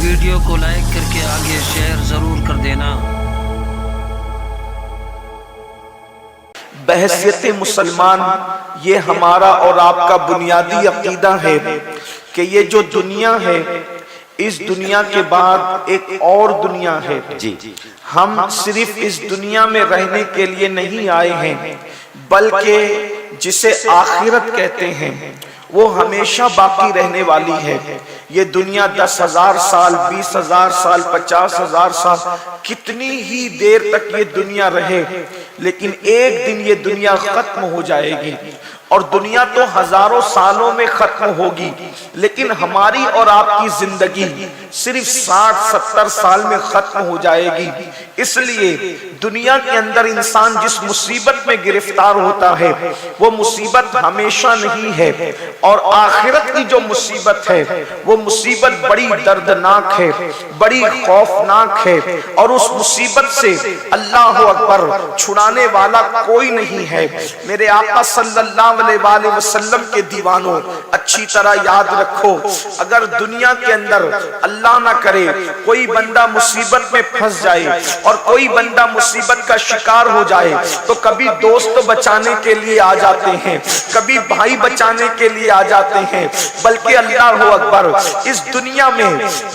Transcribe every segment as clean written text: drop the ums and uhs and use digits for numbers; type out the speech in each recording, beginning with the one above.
Video کو like کر کے آگے شیئر ضرور کر دینا۔ بحیثیت مسلمان یہ ہمارا اور آپ کا بنیادی عقیدہ ہے کہ یہ جو دنیا ہے اس دنیا کے بعد ایک اور دنیا ہے۔ ہم صرف اس دنیا میں رہنے کے لیے نہیں آئے ہیں بلکہ جسے آخرت کہتے ہیں وہ ہمیشہ باقی رہنے والی ہے۔ یہ دنیا 10,000 سال 20,000 سال 50,000 سال کتنی ہی دیر تک یہ دنیا رہے، لیکن ایک دن یہ دنیا ختم ہو جائے گی۔ اور دنیا تو ہزاروں سالوں میں ختم ہوگی، لیکن ہماری اور آپ کی زندگی صرف 60-70 سال میں ختم ہو جائے گی۔ اس لیے دنیا کے اندر انسان جس مصیبت میں گرفتار ہوتا ہے وہ مصیبت ہمیشہ نہیں ہے، اور آخرت کی جو مصیبت ہے وہ مصیبت بڑی دردناک ہے، بڑی خوفناک ہے، اور اس مصیبت سے اللہ اکبر چھڑانے والا کوئی نہیں ہے۔ میرے آقا صلی اللہ علیہ وآلہ وسلم کے دیوانوں اچھی طرح یاد رکھو، اگر دنیا کے اندر اللہ نہ کرے کوئی بندہ مصیبت میں پھنس جائے اور کوئی بندہ مصیبت کا شکار ہو جائے تو کبھی دوست بچانے کے لیے آ جاتے ہیں، کبھی بھائی بچانے کے لیے آ جاتے ہیں، بلکہ اللہ اکبر اس دنیا میں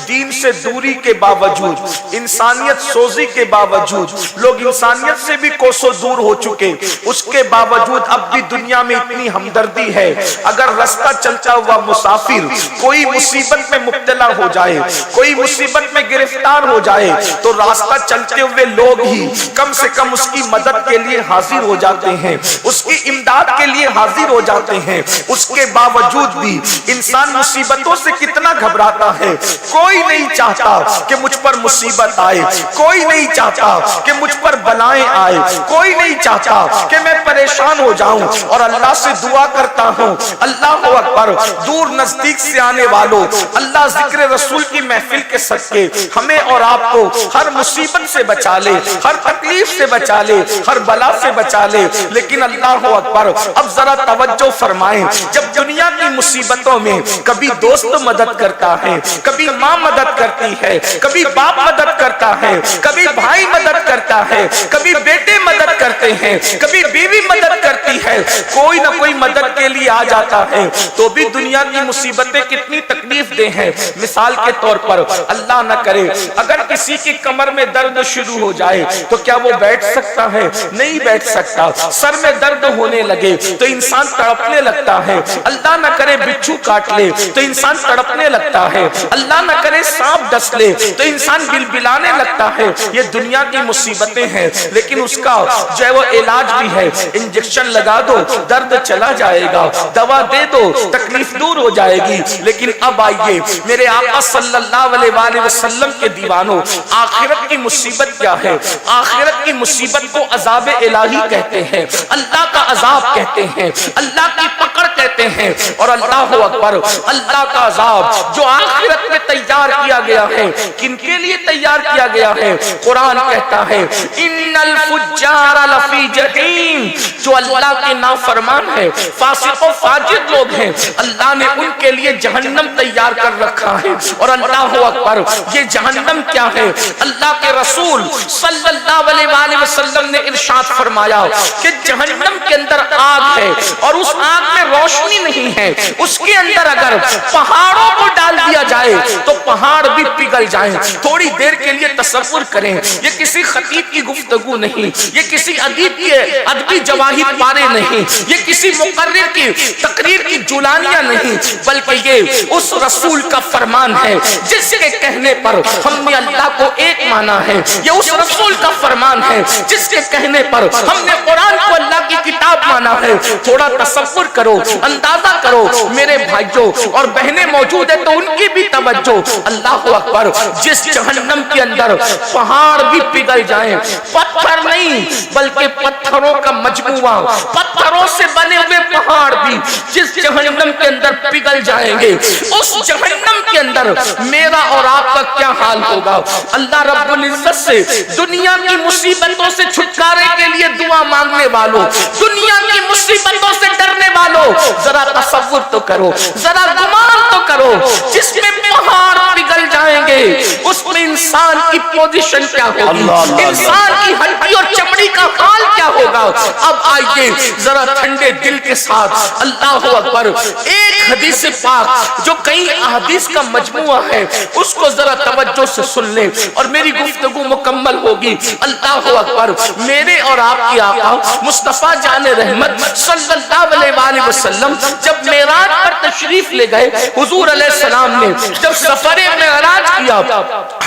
دین سے دوری کے باوجود، انسانیت سوزی کے باوجود، لوگ انسانیت سے بھی کوسوں دور ہو چکے، اس کے باوجود اب بھی دنیا میں اتنی ہمدردی ہے۔ اگر رستہ چلتا ہوا مسافر کوئی مصیبت میں مبتلا ہو جائے، کوئی مصیبت میں گرفتار ہو جائے تو راستہ چلتے ہوئے لوگ ہی کم سے کم اس کی مدد کے لیے حاضر ہو جاتے ہیں، اس کی امداد کے لیے حاضر ہو جاتے ہیں۔ اس کے باوجود بھی انسان مصیبتوں سے کتنا گھبراتا ہے۔ کوئی نہیں چاہتا کہ مجھ پر مصیبت آئے، کوئی نہیں چاہتا کہ مجھ پر بلائیں آئے، کوئی نہیں چاہتا کہ میں پریشان ہو جاؤں، اور اللہ سے دعا کرتا ہوں اللہ اکبر دور نزدیک سے آنے والوں، اللہ ذکر رسول کی محفل کے صدقے ہمیں اور آپ کو ہر مصیبت سے بچا لے، ہر تکلیف سے بچا لے، ہر بلا سے بچا لے۔ لیکن اللہ اکبر اب ذرا توجہ فرمائیں، جب دنیا کی مصیبتوں میں کبھی دوست مدد کرتا ہے، کبھی ماں مدد کرتی ہے، کبھی باپ مدد کرتا ہے، کبھی بھائی مدد کرتا ہے، کبھی بیٹے مدد کرتے ہیں، کبھی بیوی مدد کرتی ہے، کوئی نہ کوئی مدد کے لیے آ جاتا ہے، تو بھی دنیا کی مصیبتیں کتنی تکلیف دہ ہیں۔ مثال کے طور پر اللہ نہ کرے اگر کسی کی کمر میں درد شروع ہو جائے تو کیا وہ بیٹھ سکتا ہے؟ نہیں بیٹھ سکتا۔ سر میں درد ہونے لگے تو انسان تڑپنے لگتا ہے۔ اللہ نہ کرے بچھو کاٹ لے تو انسان تڑپنے لگتا ہے۔ اللہ نہ کرے سانپ ڈس لے تو انسان بلبلانے لگتا ہے۔ یہ دنیا کی مصیبتیں ہیں، لیکن اس کا جو ہے وہ علاج بھی ہے۔ انجیکشن لگا دو درد چلا جائے گا، دوا دے دو تکلیف دور ہو جائے گی۔ لیکن اب آئیے میرے آقا صلی اللہ علیہ وآلہ وسلم کے دیوانوں، آخرت کی مصیبت کیا ہے؟ آخرت کی مصیبت کو عذاب الہی کہتے ہیں، اللہ کا عذاب کہتے ہیں، اللہ کی پکڑ کہتے ہیں۔ اور اللہ اکبر اللہ کا عذاب جو آخرت میں تیار کیا گیا ہے، کن کے لیے تیار کیا گیا ہے؟ قرآن کہتا ہے ان الفجار لفی جحیم، جو اللہ کے نافرمان ہے، فاسق و فاجر لوگ ہیں، اللہ نے ان کے لیے جہنم تیار کر رکھا ہے۔ اور اللہ اکبر یہ جہنم کیا ہے؟ اللہ کے رسول صلی اللہ علیہ وآلہ وسلم نے ارشاد فرمایا کہ جہنم کے اندر آگ ہے، اور اس آگ میں روشنی نہیں ہے، اس کے اندر اگر پہاڑوں کو ڈال دیا جائے تو پہاڑ بھی پگھل جائیں۔ تھوڑی دیر کے لیے تصور کریں، یہ کسی خطیب کی گفتگو نہیں، یہ کسی ادیب کی ادبی جواہر پارے نہیں، یہ کسی مقرر کی تقریر کی جولانیاں نہیں، بلکہ یہ اس رسول کا فرمان ہے جس کے کہنے پر ہم نے اللہ کو ایک مانا ہے۔ یہ اس رسول کا فرمان ہے جس کے کہنے پر ہم نے قرآن کو اللہ کی کتاب مانا ہے۔ تھوڑا تصور کرو، اندازہ کرو میرے بھائیوں اور بہنیں موجود ہیں تو ان کی بھی توجہ۔ اللہ اکبر جس جہنم کے اندر پہاڑ بھی پگھل جائیں، پتھر نہیں بلکہ پتھروں کا مجموعہ، پتھروں سے بنے ہوئے پہاڑ بھی جس جہنم کے اندر پگھل جائیں گے، اس جہنم کے اندر میرا اور آپ کا کیا حال ہوگا؟ اللہ رب العزت سے دنیا کی مصیبتوں سے چھٹکارے کے لیے دعا مانگنے والوں، دنیا کی مصیبتوں سے ڈرنے والوں، ذرا تصور تو کرو، ذرا گمان تو کرو، جس میں پہاڑ پگھل جائیں گے، انسان کی پوزیشن کیا ہوگی، انسان کی ہڈی اور چمڑی کا حال کیا ہوگا۔ اب آئیے ذرا ٹھنڈے دل کے ساتھ، اللہ اکبر، ایک حدیث پاک جو کئی احادیث کا مجموعہ ہے اس کو ذرا توجہ سے سن لیں اور میری گفتگو مکمل ہوگی۔ اللہ اکبر، میرے اور آپ کی آقا مصطفیٰ جان رحمت صلی اللہ علیہ وآلہ وسلم جب معراج پر تشریف لے گئے، حضور علیہ السلام نے جب سفر معراج کیا،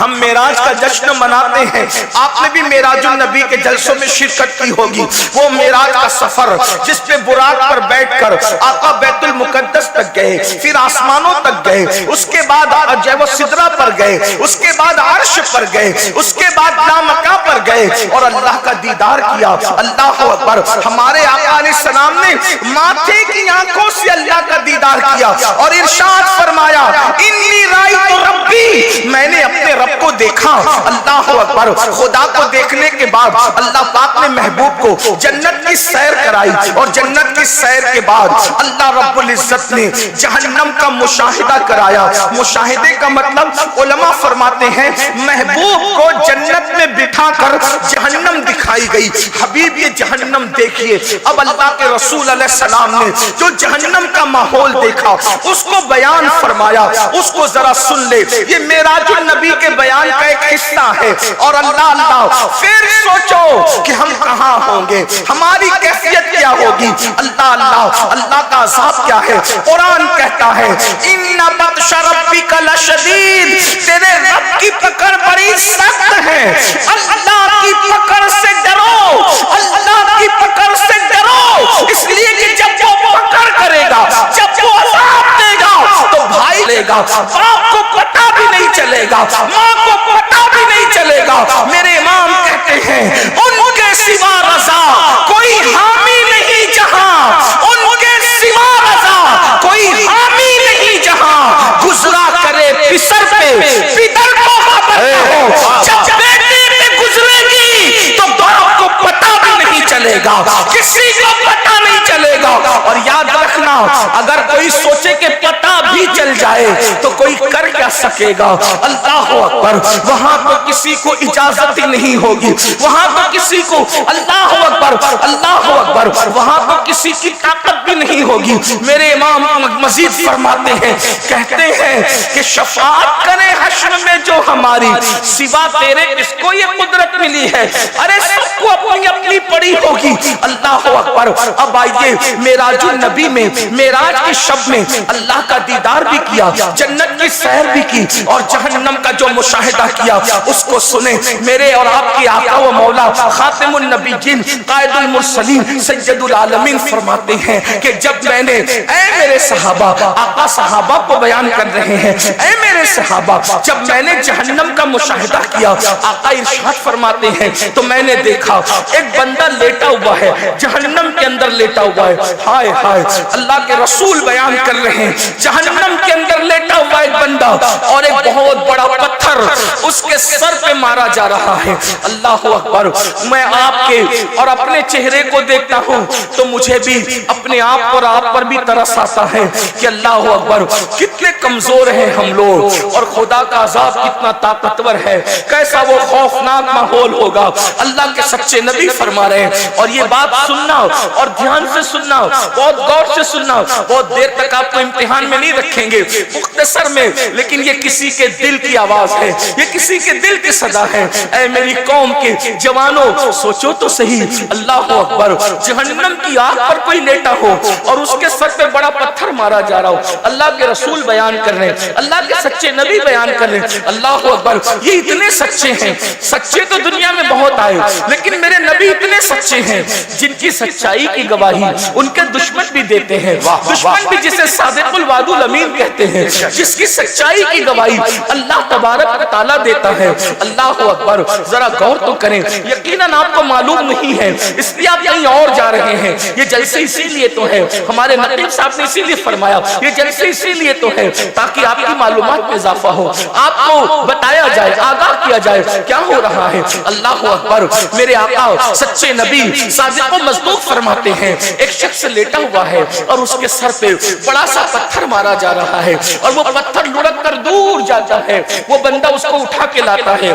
ہم معراج کا جشن مناتے ہیں، آپ نے بھی معراج النبی کے جلسوں میں شرکت کی ہوگی۔ وہ معراج کا سفر جس پہ براق پر بیٹھ کر آقا بیت المقدس تک گئے، پھر آسمانوں تک گئے، اس کے بعد وہ سدرہ پر گئے، اس کے بعد عرش پر گئے، اس کے بعد لامکہ پر گئے اور اللہ کا دیدار کیا۔ اللہ اکبر، ہمارے آقا علیہ السلام نے ماتھے کی آنکھوں سے اللہ کا دیدار کیا اور ارشاد فرمایا انی رأیت ربی، میں نے اپنے رب کو دیکھا۔ اللہ اکبر، خدا کو دیکھنے کے بعد اللہ پاک نے محبوب کو جنت کی سیر کرائی اور جنت کی سیر کے بعد اللہ رب العزت نے جہنم کا مشاہدہ کرایا۔ مشاہدے کا مطلب علماء فرماتے ہیں محبوب کو جنت میں بٹھا کر جہنم دکھائی گئی۔ حبیب یہ جہنم دیکھیے، اب اللہ کے رسول علیہ السلام نے جو جہنم کا ماحول دیکھا اس کو بیان فرمایا، اس کو ذرا سن لے۔ یہ معراج النبی کے بیان کا ایک حصہ ہے اور اللہ پھر سوچو کہ ہم کہاں ہوں گے، ہماری کیفیت کیا ہوگی۔ اللہ کا عذاب کیا ہے؟ قرآن کہتا ہے ان بطش ربک لشدید، تیرے رب کی پکڑ بڑی سخت ہے۔ اللہ کی پکڑ سے ڈرو، اللہ کی پکڑ سے ڈرو، اس لیے کہ جب وہ پکڑ کرے گا، جب وہ عذاب دے گا تو بھائی لے گا، باپ کو پتہ بھی نہیں چلے گا، ماں کو پتہ بھی نہیں چلے گا۔ میرے امام کہتے ہیں ان کے سوا رضا کوئی حامی نہیں جہاں، ان کے سوا رضا کوئی حامی نہیں جہاں، گزرا کرے پسر پہ پدر کو بابر ہو، جب بیٹے پہ گزرے گی تو باپ کو پتہ بھی نہیں چلے گا، کسی کو پتہ نہیں چلے گا۔ اور یاد رکھنا اگر کوئی سوچے کہ پتہ بھی چل جائے تو کوئی کر کیا سکے گا۔ اللہ اکبر، وہاں تو کسی کو اجازت ہی نہیں ہوگی، وہاں تو کسی کو اللہ اکبر اللہ اکبر، وہاں تو کسی کی طاقت بھی نہیں ہوگی۔ میرے امام مزید فرماتے ہیں، کہتے ہیں کہ شفاعت کرے حشر میں جو ہماری، سوا تیرے کس کو یہ قدرت ملی ہے؟ ارے سب کو اپنی اپنی پڑی ہوگی۔ اللہ اکبر، اب آئیے معراج النبی میں، معراج کی شب میں اللہ کا دیدار بھی کیا، جنت کی سیر بھی کی اور جہنم کا جو مشاہدہ کیا اس کو سنیں۔ میرے اور آپ کی آقا و مولا خاتم النبیین قائد المرسلین سید العالمین فرماتے ہیں کہ جب میں نے، اے میرے صحابہ، آقا صحابہ کو بیان کر رہے ہیں، اے میرے صحابہ، جب میں نے جہنم کا مشاہدہ کیا، آقا ارشاد فرماتے ہیں تو میں نے دیکھا ایک بندہ لیٹا ہوا ہے، جہنم کے اندر لیٹا ہوا ہے۔ ہائے ہائے، اللہ کے رسول بیان کر رہے ہیں جہنم کے اندر لیٹا ہوا ایک بندہ اور ایک بہت بڑا پتھر اس کے سر پہ مارا جا رہا ہے۔ اللہ اکبر، میں آپ کے اور اپنے چہرے کو دیکھتا ہوں تو مجھے بھی اپنے آپ اور آپ پر بھی ترس آتا ہے کہ اللہ اکبر کتنے کمزور ہیں ہم لوگ اور خدا کا عذاب کتنا طاقتور ہے، کیسا وہ خوفناک ماحول ہوگا۔ اللہ کے سچے نبی فرما رہے ہیں اور یہ بات سننا اور دھیان سے سننا، بہت غور سے سننا، بہت دیر تک آپ کو امتحان میں نہیں رکھیں گے، مختصر میں، لیکن یہ کسی کے دل کی آواز ہے، یہ کسی کے دل کی صدا ہے۔ اے میری قوم کے جوانوں، سوچو تو صحیح، اللہ اکبر، جہنم کی آگ پر کوئی لیٹا ہو اور اس کے سر پہ بڑا پتھر مارا جا رہا ہو، اللہ کے رسول بیان کر رہے ہیں، اللہ کے سچے نبی بیان کر رہے ہیں، اللہ اکبر، یہ اتنے سچے ہیں، سچے تو دنیا میں بہت آئے لیکن میرے نبی اتنے سچے ہیں جن کی سچائی کی گواہی ان کے دشمن بھی دیتے ہیں، دشمن بھی جسے صادق الوعد الامین کہتے ہیں، جس کی سچائی کی گواہی اللہ تبارک و تعالیٰ دیتا ہے۔ اللہ اکبر، ذرا غور تو کریں، یقیناً آپ کو معلوم نہیں ہے اس لیے آپ کہیں اور جا رہے ہیں، یہ جلسے اسی لیے تو ہے، ہمارے نقیب صاحب نے اسی لیے فرمایا یہ جلسے اسی لیے تو ہے تاکہ آپ کی معلومات میں اضافہ ہو، آپ آپ کو بتایا جائے, آگاہ کیا جائے کیا ہو رہا ہے. اللہ اکبر. میرے آقا سچے نبی صادق و مصدوق فرماتے ہیں ایک شخص لیٹا ہوا ہے اور اس کے سر پہ بڑا سا پتھر مارا جا رہا ہے اور وہ پتھر لڑک کر دور جاتا ہے. وہ بندہ اس کو اٹھا کے لاتا ہے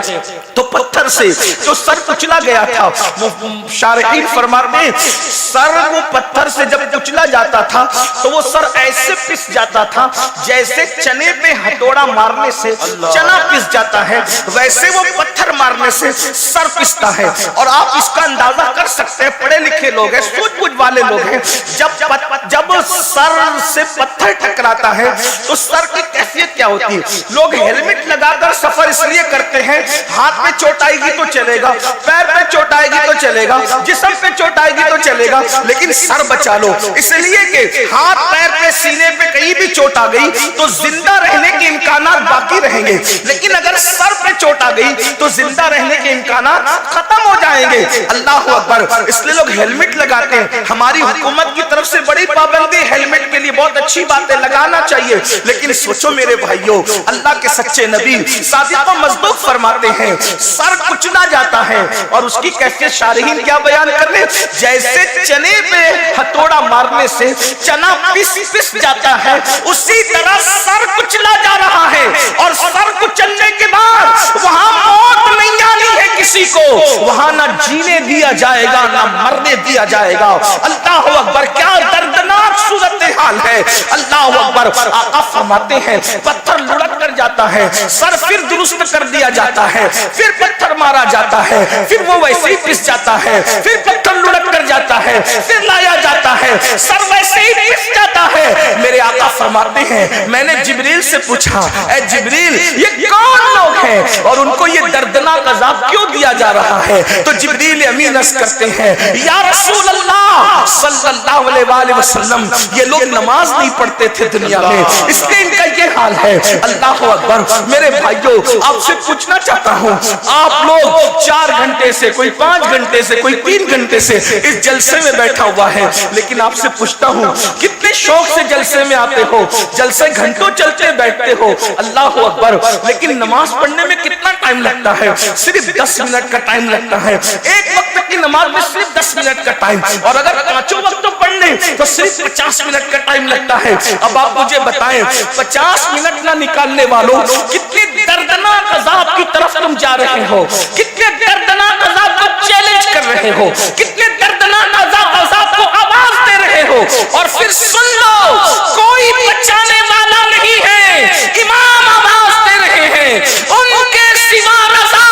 تو پتھر سے جو سر کچلا گیا تھا, وہ شارحین فرماتے ہیں سر وہ پتھر سے جب کچلا جاتا تھا تو وہ سر ایسے پس جاتا تھا جیسے چنے پہ ہتھوڑا مارنے سے چنا پس جاتا ہے, ویسے وہ پتھر مارنے سے سر پستا ہے. اور آپ اس کا اندازہ کر سکتے ہیں, پڑھے لکھے لوگ ہیں, سوچ بوجھ والے لوگ ہیں, جب سر سے پتھر ٹکراتا ہے تو سر کی کیفیت کیا ہوتی ہے. لوگ ہیلمٹ لگا کر سفر اس لیے کرتے ہیں ہاتھ پہ چوٹ آئے گی تو چلے گا, پیر پہ چوٹ آئے گی تو چلے گا, جسم پہ چوٹ آئے گی تو چلے گا, لیکن سر بچا لو. اس لیے کہ ہاتھ پیر پہ سینے پہ کہیں بھی چوٹ آ گئی تو زندہ رہنے کے امکانات باقی رہیں گے, لیکن اگر سر پہ چوٹ آ گئی تو زندہ رہنے کے امکانات ختم ہو جائیں گے. اللہ اکبر. اس لیے لوگ ہیلمٹ لگاتے ہیں. ہماری حکومت کی طرف سے بڑی پابندی ہیلمٹ کے لیے, بہت اچھی بات ہے, لگانا چاہیے. لیکن سوچو میرے بھائیوں, اللہ کے سچے نبی صادق و مصدوق فرماتے ہیں سر کچلا جاتا ہے اور اس کی کیفیت شارحین کیا بیان کر رہے ہیں, جیسے چنے پہ ہتھوڑا مارنے سے چنا پس جاتا ہے اسی طرح سر کچلا جا رہا ہے. اور سر کچلنے کے بعد وہاں موت نہیں آنی ہے کسی کو, وہاں نہ جینے دیا جائے گا نہ مرنے دیا جائے گا. اللہ اکبر. کیا دردناک صورتحال ہے. اللہ اکبر. آقا فرماتے ہیں پتھر لڑک کر جاتا ہے, سر پھر درست کر دیا جاتا ہے, پھر پتھر مارا جاتا ہے, پھر وہ ویسے ہی پس جاتا ہے, پھر پتھر لڑک کر جاتا ہے, پھر لایا جاتا ہے, سر ویسے ہی پس جاتا ہے. میرے آقا فرماتے ہیں میں نے جبریل سے پوچھا اے جبریل یہ کون لوگ ہیں اور ان کو یہ دردناک عذاب کیوں دیا جا رہا ہے؟ تو جبریل امین عرض کرتے ہیں یا رسول اللہ صلی اللہ علیہ وآلہ وسلم یہ لوگ نماز نہیں پڑھتے تھے دنیا میں, اس لیے ان کا یہ حال ہے. اللہ اکبر. میرے بھائیوں آپ سے پوچھنا چاہتا ہوں, آپ لوگ 4 گھنٹے سے, کوئی 5 گھنٹے سے, کوئی 3 گھنٹے سے اس جلسے میں بیٹھا ہوا ہے, لیکن آپ سے پوچھتا ہوں کتنے شوق سے جلسے میں آتے ہو, جلسے گھنٹوں چلتے بیٹھتے ہو. اللہ اکبر. لیکن نماز پڑھنے میں کتنا ٹائم لگتا ہے؟ صرف 10 منٹ کا ٹائم لگتا ہے. ایک وقت کی نماز میں صرف 10 منٹ کا ٹائم, اور اگر پانچوں وقتوں پڑھنے تو صرف 50 منٹ کا ٹائم لگتا ہے. اب آپ مجھے بتائیں 50 منٹ نہ نکالنے والوں کتنے دردناک عذاب کی طرف تم جا رہے ہو, کتنے دردناک عذاب کو چیلنج کر رہے ہو, کتنے دردناک عذاب کو آواز دے رہے ہو. اور پھر سن لو کوئی بچانے والا نہیں ہے, امام آواز دے رہے ہیں ان کے سوا رضا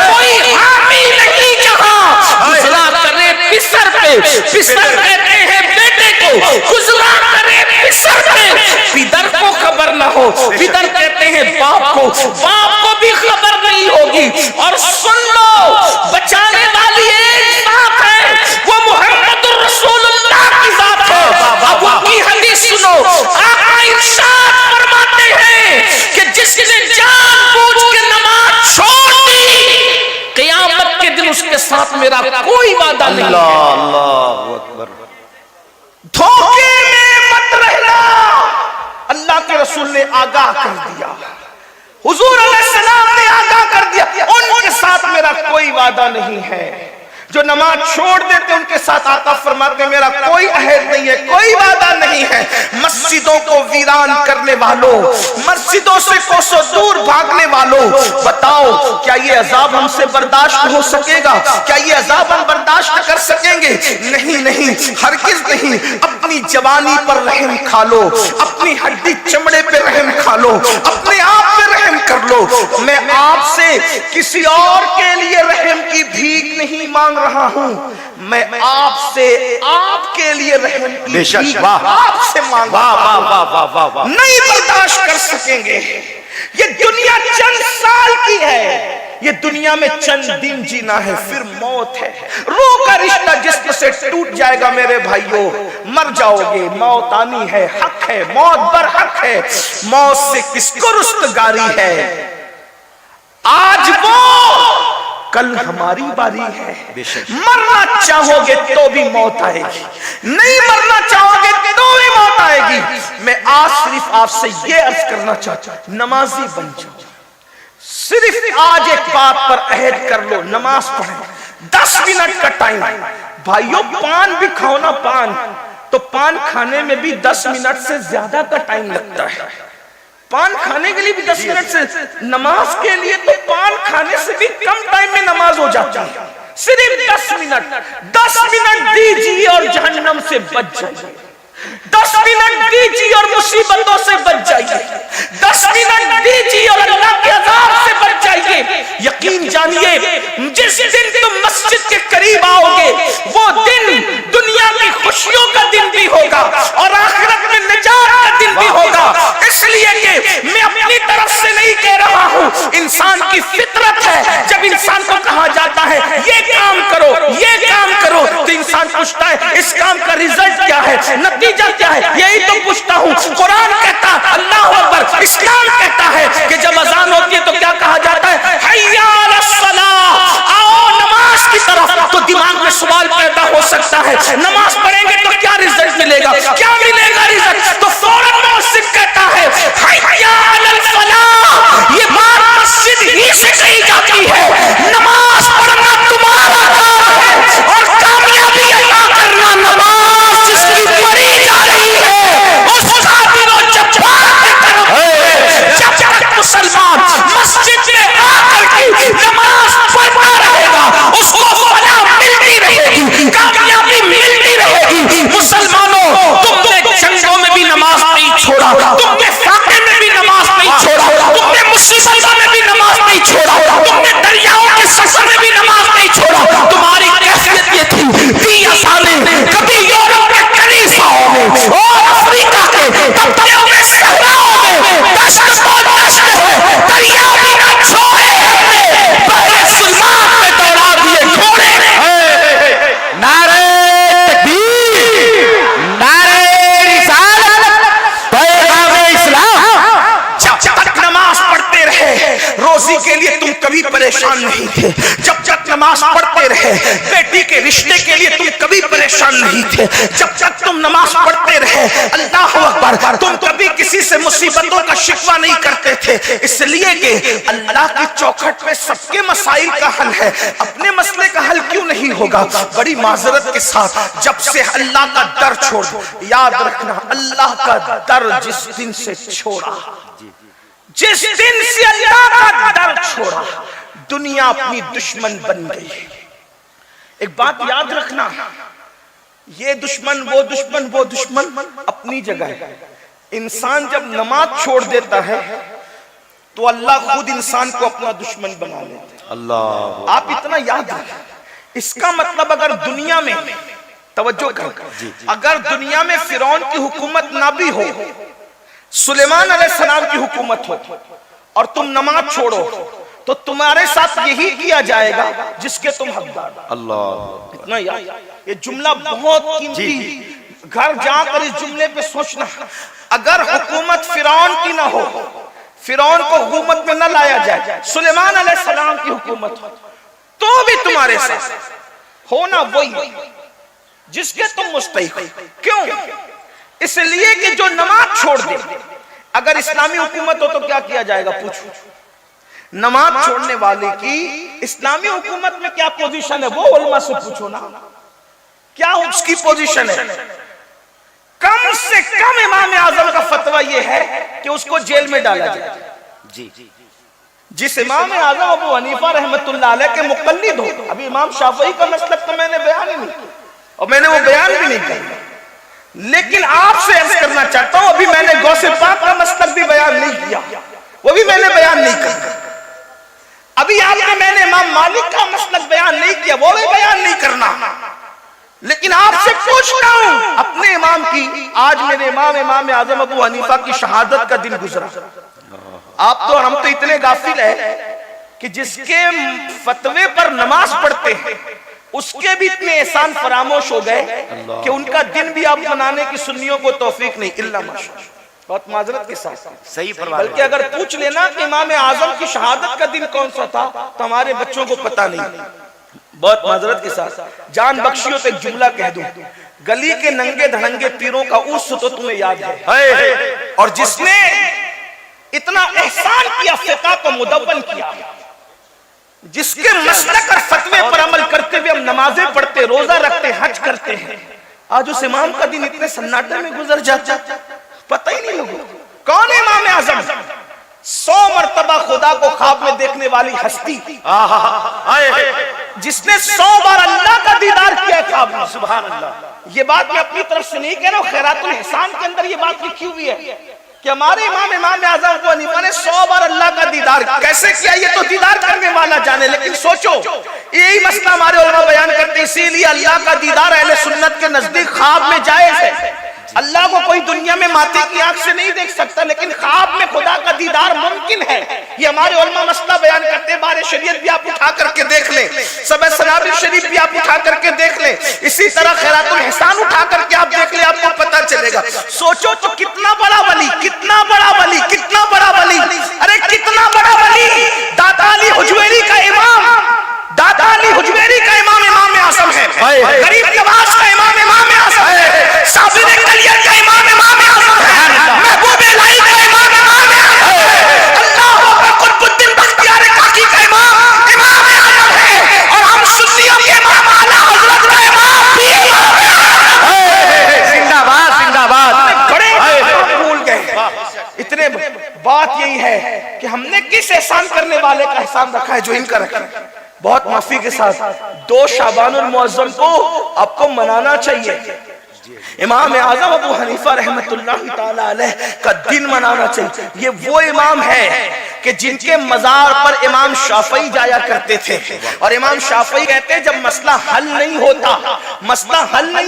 کوئی حامی نہیں جہاں. گزرا کرے پسر پہ, پسر کہتے ہیں بیٹے کو, گزرا کرے پسر پہ, پدر کو خبر نہ ہو, پدر کہتے ہیں باپ کو, باپ کو بھی خبر نہیں ہوگی. اور سن لو بچانے والی ایک ذات ہے, وہ محمد الرسول اللہ کی ذات ہے. اب ان کی حدیث سنو. آقا ارشاد فرماتے ہیں کہ جس نے جان بوجھ کے نماز چھوڑ دی قیامت کے دن اس کے ساتھ میرا کوئی وعدہ نہیں. اللہ اکبر. دھوکے میں مت رہنا. اللہ کے رسول نے آگاہ کر دیا, حضور علیہ السلام نے آگاہ کر دیا ان کے ساتھ میرا کوئی وعدہ نہیں ہے. جو نماز چھوڑ دیتے ان کے ساتھ آقا فرماتے ہیں میرا کوئی عہد نہیں ہے, کوئی وعدہ نہیں ہے. مسجدوں کو ویران کرنے والوں, مسجدوں سے کوسوں دور بھاگنے والوں, بتاؤ کیا یہ عذاب ہم سے برداشت ہو سکے گا؟ کیا یہ عذاب ہم برداشت کر سکیں گے؟ نہیں نہیں, ہرگز نہیں. اپنی جوانی پر رحم کھا لو, اپنی ہڈی چمڑے پہ رحم کھا لو, اپنے آپ پہ رحم کر لو. میں آپ سے کسی اور کے لیے رحم کی بھیک نہیں مانگ رہا ہوں, میں آپ سے آپ کے لیے رحم کی بھیک آپ سے مانگ رہا ہوں. نہیں برداشت کر سکیں گے. یہ دنیا چند سال کی ہے, یہ دنیا میں چند دن جینا ہے, پھر موت ہے. روح کا رشتہ جسم سے ٹوٹ جائے گا میرے بھائیوں, مر جاؤ گے, موت آنی ہے, حق ہے, موت برحق ہے. موت سے کس کو رستگاری ہے؟ آج وہ, کل ہماری باری ہے. مرنا چاہو گے تو بھی موت آئے گی, نہیں مرنا چاہو گے تو بھی موت آئے گی. میں آج صرف آپ سے یہ عرض کرنا چاہتا ہوں, نمازی بن جاؤ, صرف آج ایک بات پر عہد کر لو، نماز پڑھیں، 10 منٹ کا ٹائم۔ بھائیو پان بھی کھاؤ نا، پان تو پان کھانے میں بھی 10 منٹ سے زیادہ کا ٹائم لگتا ہے، پان کھانے کے لیے بھی 10 منٹ سے، نماز کے لیے تو پان کھانے سے بھی کم ٹائم میں نماز ہو جاتی ہے، صرف 10 منٹ۔ 10 منٹ دیجیے اور جہنم سے بچ جائیے، 10 منٹ دیجیے اور مصیبتوں سے بچ جائیے، 10 منٹ دیجیے اور اللہ کے عذاب سے بچ جائیے۔ یقین جانیے جس دن تم مسجد کے قریب آؤ گے وہ دن دنیا کی خوشیوں کا دن بھی ہوگا اور آخرت میں نجات کا دن بھی ہوگا، اس لیے کہ میں اپنی طرف سے نہیں کہہ رہا ہوں، انسان کی فطرت ہے، جب انسان کو کہا جاتا ہے یہ کام کرو یہ کام کرو تو انسان پوچھتا ہے اس کام کا رزلٹ کیا ہے، نتیجہ کیا ہے، یہی تو پوچھتا ہوں۔ قرآن کہتا ہے، اللہ اکبر، اسلام کہتا ہے کہ جب اذان ہوتی ہے تو کیا کہا جاتا ہے، حی علی الصلاۃ، آؤ نماز کی طرف۔ تو دماغ میں سوال پیدا ہو سکتا ہے نماز پڑھیں گے تو کیا رزلٹ ملے گا، کیا ملے گا رزلٹ؟ تو فوراً مسجد کہتا ہے حی علی الفلاح، یہ بات مسجد ہی سے کہی جاتی ہے، نماز پڑھنا تمہارا کام ہے اور کامیابی عطا کرنا نماز جس کی پڑھی جا رہی ہے اس کافر و جبار کی طرف۔ جب تک مسلمان مسجد میں آ کر کے نماز پڑھتا رہے گا اس کو فلاح ملتی رہے گی، کامیابی ملتی رہے گی۔ مسلمانوں تم نے جنگوں میں بھی نماز نہیں چھوڑا، تم نے فاقے میں بھی نماز نہیں چھوڑا، تم نے مصیبتوں میں بھی نماز نہیں چھوڑا، تم نے دریاؤں کے سفر میں بھی نماز نہیں چھوڑا۔ تمہاری کیفیت یہ تھی، دی اذانیں کبھی یورپ کے کلیساؤں میں اور افریقہ کے تبتیوں میں صحراؤں میں دشت کو دشت ہے، دریا بھی نہ چھوڑے ہم نے، بحر سلمان میں دوڑا دیے گھوڑے۔ نعرہ تکبیر، نعرہ رسالت، پیغام اسلام۔ جب تک نماز پڑھتے رہے روزی کے لیے تم کبھی پریشان نہیں تھے، جب تک نماز پڑھتے رہے بیٹی کے رشتے کے لیے تم کبھی پریشان نہیں تھے، جب تک تم نماز پڑھتے رہے اللہ اکبر تم کبھی کسی سے مصیبتوں کا شکوہ نہیں کرتے تھے، اس لیے کہ اللہ کی چوکھٹ پہ سب کے مسائل کا حل ہے، اپنے مسئلے کا حل کیوں نہیں ہوگا؟ بڑی معذرت کے ساتھ جب سے اللہ کا ڈر چھوڑ، یاد رکھنا اللہ کا ڈر جس دن سے چھوڑا، جس دن سے اللہ کا ڈر چھوڑا دنیا اپنی دشمن بن گئی۔ ایک بات یاد رکھنا، یہ دشمن وہ دشمن وہ دشمن اپنی جگہ ہے، انسان جب نماز چھوڑ دیتا ہے تو اللہ خود انسان کو اپنا دشمن بنا لیتا ہے۔ اللہ آپ اتنا یاد رکھیں، اس کا مطلب اگر دنیا میں توجہ کریں، اگر دنیا میں فرعون کی حکومت نہ بھی ہو، سلیمان علیہ السلام کی حکومت ہو اور تم نماز چھوڑو تو تمہارے ساتھ یہی کیا جائے گا جس کے تم حقدار۔ اللہ اتنا یاد، یہ جملہ بہت قیمتی، گھر جا کر اس جملے پہ سوچنا، اگر حکومت فرعون کی نہ ہو، فرعون کو حکومت میں نہ لایا جائے، سلیمان علیہ السلام کی حکومت ہو تو بھی تمہارے ساتھ ہونا وہی جس کے تم مستحق ہو۔ کیوں؟ اس لیے کہ جو نماز چھوڑ دے، اگر اسلامی حکومت ہو تو کیا کیا جائے گا؟ پوچھو، نماز چھوڑنے والے کی اسلامی حکومت میں کیا پوزیشن ہے؟ وہ علماء سے پوچھو نا، کیا اس کی پوزیشن ہے؟ کم سے کم امام اعظم کا فتویٰ یہ ہے کہ اس کو جیل میں ڈالا جائے۔ جی جس امام اعظم ابو حنیفہ رحمت اللہ علیہ کے مقلد ہو، ابھی امام شافعی کا مسلک تو میں نے بیان ہی نہیں کیا اور میں نے وہ بیان بھی نہیں کیا، لیکن آپ سے عرض کرنا چاہتا ہوں ابھی میں نے غوث پاک کا مسلک بھی بیان نہیں کیا، وہ بھی میں نے بیان نہیں کیا، ابھی آپ نے میں نے امام مالک کا مسلک بیان نہیں کیا، وہ بھی بیان نہیں کرنا، لیکن آپ سے پوچھتا ہوں اپنے امام کی، آج میرے امام اعظم ابو حنیفہ کی شہادت کا دن گزرا، آپ تو ہم تو اتنے غافل ہیں کہ جس کے فتوے پر نماز پڑھتے ہیں اس کے بھی اتنے احسان فراموش ہو گئے کہ ان کا دن بھی آپ منانے کی سنیوں کو توفیق نہیں، اللہ ماشاءاللہ، بہت معذرت کے ساتھ صحیح فرمایا، بلکہ اگر پوچھ لینا کہ امام اعظم کی شہادت کا دن کون سا تھا تو ہمارے بچوں کو پتہ نہیں، بہت معذرت کے ساتھ جان بخشیوں پہ ایک جملہ کہہ دوں، گلی کے ننگے دھڑنگے پیروں کا اس تو تمہیں یاد ہے، اور جس نے اتنا احسان کیا فقہ کو مدون کیا، جس کے مسلک اور فتوے پر عمل کرتے ہوئے ہم نمازیں پڑھتے، روزہ رکھتے، حج کرتے ہیں، آج اس امام کا دن اتنے سناٹے میں گزر جاتا پتہ ہی نہیں لگا کون ہے امام اعظم؟ 100 مرتبہ خدا کو خواب میں دیکھنے والی ہستی، جس نے 100 بار اللہ کا دیدار کیا ہے خواب میں. سبحان اللہ. یہ بات میں اپنی طرف سے نہیں کہہ رہا ہوں، خیرات الاحسان کے اندر یہ بات لکھی ہوئی ہے کہ ہمارے امام اعظم ابو حنیفہ نے 100 بار اللہ کا دیدار کیسے کیا، یہ تو دیدار کرنے والا جانے. لیکن سوچو یہی مسئلہ ہمارے علماء بیان کرتے ہیں، اسی لیے اللہ کا دیدار اہل سنت کے نزدیک خواب میں جائز ہے. اللہ کو کوئی دنیا میں ماتے کی آنکھ سے نہیں دیکھ سکتا، لیکن خواب میں خدا کا دیدار ممکن ہے. یہ ہمارے علماء مسئلہ بیان کرتے ہیں. بارے شریعت بھی آپ اٹھا کر کے دیکھ لیں، سبع سنابل شریف بھی آپ اٹھا کر کے دیکھ لیں، اسی طرح خیرات الاحسان اٹھا کر کے آپ دیکھ لیں، آپ کو پتہ چلے گا. سوچو تو کتنا بڑا ولی، کتنا بڑا ولی، کتنا بڑا ولی، ارے کتنا بڑا ولی. داتا علی حجویری کا امام، داتا علی حجویری کا امام امام اعظم ہے، غریب نواز کا امام امام اعظم ہے، صابر کلیت کا امام امام اعظم ہے، محبوب الہی کا امام امام اعظم ہے، اللہ اکبر قطب الدین بختیار کاکی کا امام امام اعظم ہے، اور ہم سنیوں کے امام اعلیٰ حضرت کا امام بھی امام اعظم ہے. زندہ باد زندہ باد. بڑے بھول گئے اتنے. بات یہی ہے کہ ہم نے کس احسان کرنے والے کا احسان رکھا ہے جو ان کا رکھا ہے. بہت معافی کے ساتھ 2 شعبان المعظم کو آپ کو منانا چاہیے. امام اعظم ابو حنیفہ رحمت اللہ تعالی علیہ کا دن منانا چاہیے. یہ وہ امام ہے کہ جن کے مزار پر امام شافعی جایا کرتے تھے، اور امام شافعی کہتے ہیں جب مسئلہ حل نہیں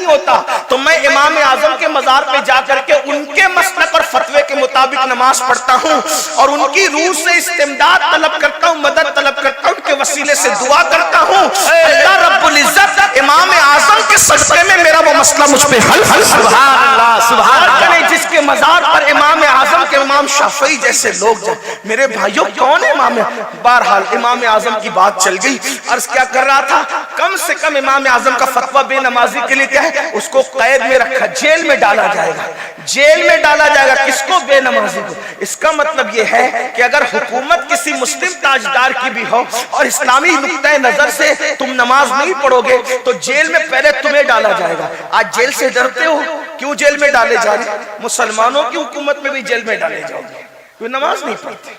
ہوتا تو میں امام اعظم کے مزار پہ جا کر کے ان کے مسلک اور فتوے کے مطابق نماز پڑھتا ہوں، اور ان کی روح سے استمداد طلب کرتا ہوں، مدد طلب کرتا ہوں، ان کے وسیلے سے دعا کرتا ہوں. اللہ رب العزت امام اعظم کے صدقے میں میرا وہ مسئلہ مجھ پہ حل. سبحان اللہ سبحان اللہ. جس کے مزار پر امام اعظم کے امام شافعی جیسے لوگ جائیں. میرے بھائیوں کون ہے امام؟ بہرحال امام اعظم کی بات چل گئی. عرض کیا کر رہا تھا، کم سے کم امام اعظم کا فتویٰ بے نمازی کے لیے کیا ہے، اس کو قید میں رکھا، جیل میں ڈالا جائے گا. جیل میں ڈالا جائے گا کس کو؟ بے نمازی کو. اس کا مطلب یہ ہے کہ اگر حکومت کسی مسلم تاجدار کی بھی ہو اور اسلامی نقطۂ نظر سے تم نماز نہیں پڑھو گے تو جیل میں پہلے تمہیں ڈالا جائے گا. آج جیل سے ڈرتے ہو، کیوں جیل میں ڈالے جا رہے؟ مسلمانوں کی حکومت میں بھی جیل میں ڈالے جاؤ گے کیوں نماز نہیں پڑھتے.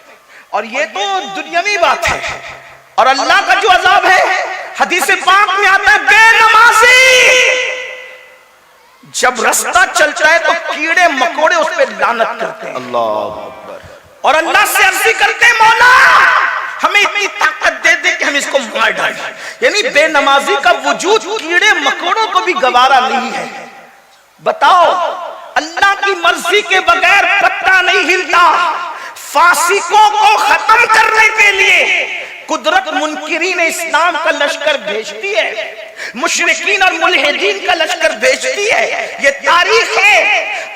اور یہ تو دنیاوی بات ہے. اور اللہ کا جو عذاب ہے حدیث پاک میں آتا ہے، بے نمازی جب رستہ چلتا ہے تو کیڑے مکوڑے اس پہ لعنت کرتے ہیں. اللہ اکبر. اور اللہ سے عرضی کرتے ہیں، مولا ہمیں اتنی طاقت دے دے کہ ہم اس کو مار ڈالیں. یعنی بے نمازی کا وجود کیڑے مکوڑوں کو بھی گوارا نہیں ہے. بتاؤ، اللہ کی مرضی کے بغیر پتہ نہیں ہلتا. فاسقوں کو ختم کرنے کے لیے قدرت منکرین اسلام کا لشکر بھیجتی ہے، مشرکین اور ملحدین کا لشکر بھیجتی ہے. یہ تاریخ ہے.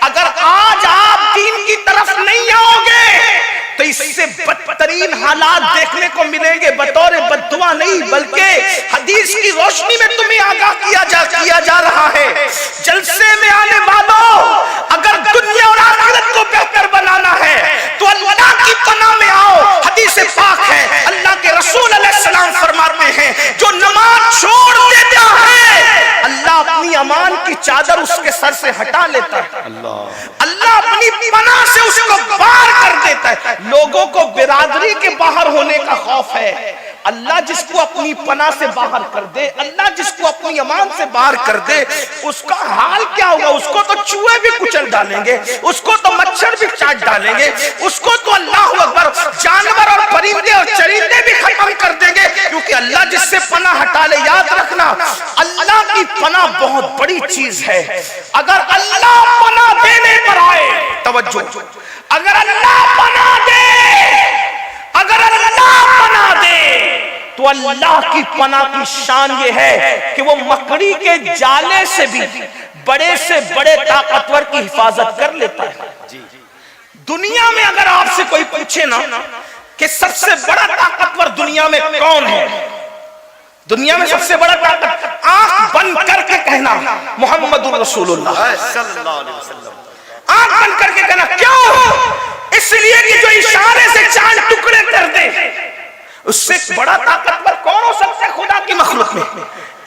اگر آج آپ دین کی طرف نہیں آؤ گے تو اس سے بدترین حالات دیکھنے کو ملیں گے. بطور بددعا نہیں بلکہ حدیث کی روشنی میں تمہیں آگاہ کیا جا رہا ہے. جلسے میں آنے والوں، اگر دنیا اور آخرت کو بہتر بنانا ہے تو اللہ کی پناہ میں آؤ. حدیث پاک ہے، اللہ کے رسول علیہ السلام فرماتے ہیں جو نماز چھوڑ دیتا ہے اللہ اپنی امان کی چادر اس کے سر سے ہٹا لیتا ہے. اللہ اپنی پناہ سے اس کو باہر کر دیتا ہے. لوگوں کو برادری کے باہر ہونے کا خوف ہے. اللہ جس کو اپنی پناہ سے باہر کر دے، اللہ جس کو اپنی امان سے باہر کر دے، اس کا حال کیا ہوگا؟ اس کو تو چوہے بھی کچل ڈالیں گے، اس کو تو مچھر بھی چاٹ ڈالیں گے، اس کو تو اللہ اکبر جانور اور پرندے اور چرندے بھی ختم کر دیں گے. کیونکہ اللہ جس سے پناہ ہٹا لے، یاد رکھنا اللہ کی پناہ بہت بڑی چیز ہے. اگر اللہ پناہ دینے پر آئے، توجہ، اگر اللہ پناہ دے، اگر اللہ پناہ دے تو اللہ کی پناہ کی شان یہ ہے کہ وہ مکڑی کے جالے سے بھی بڑے سے بڑے طاقتور کی حفاظت کر لیتا ہے. دنیا میں اگر آپ سے کوئی پوچھے نا کہ سب سے بڑا طاقتور دنیا میں کون ہے، دنیا میں سب سے بڑا طاقتور، آنکھ بند کر کے کہنا محمد رسول اللہ صلی اللہ علیہ وسلم. آنکھ بند کر کے کہنا. کیوں؟ اس لیے کہ جو اشارے سے چاند ٹکڑے کر دے، اس سے بڑا طاقتور کون ہو سکتا ہے خدا کی مخلوق میں؟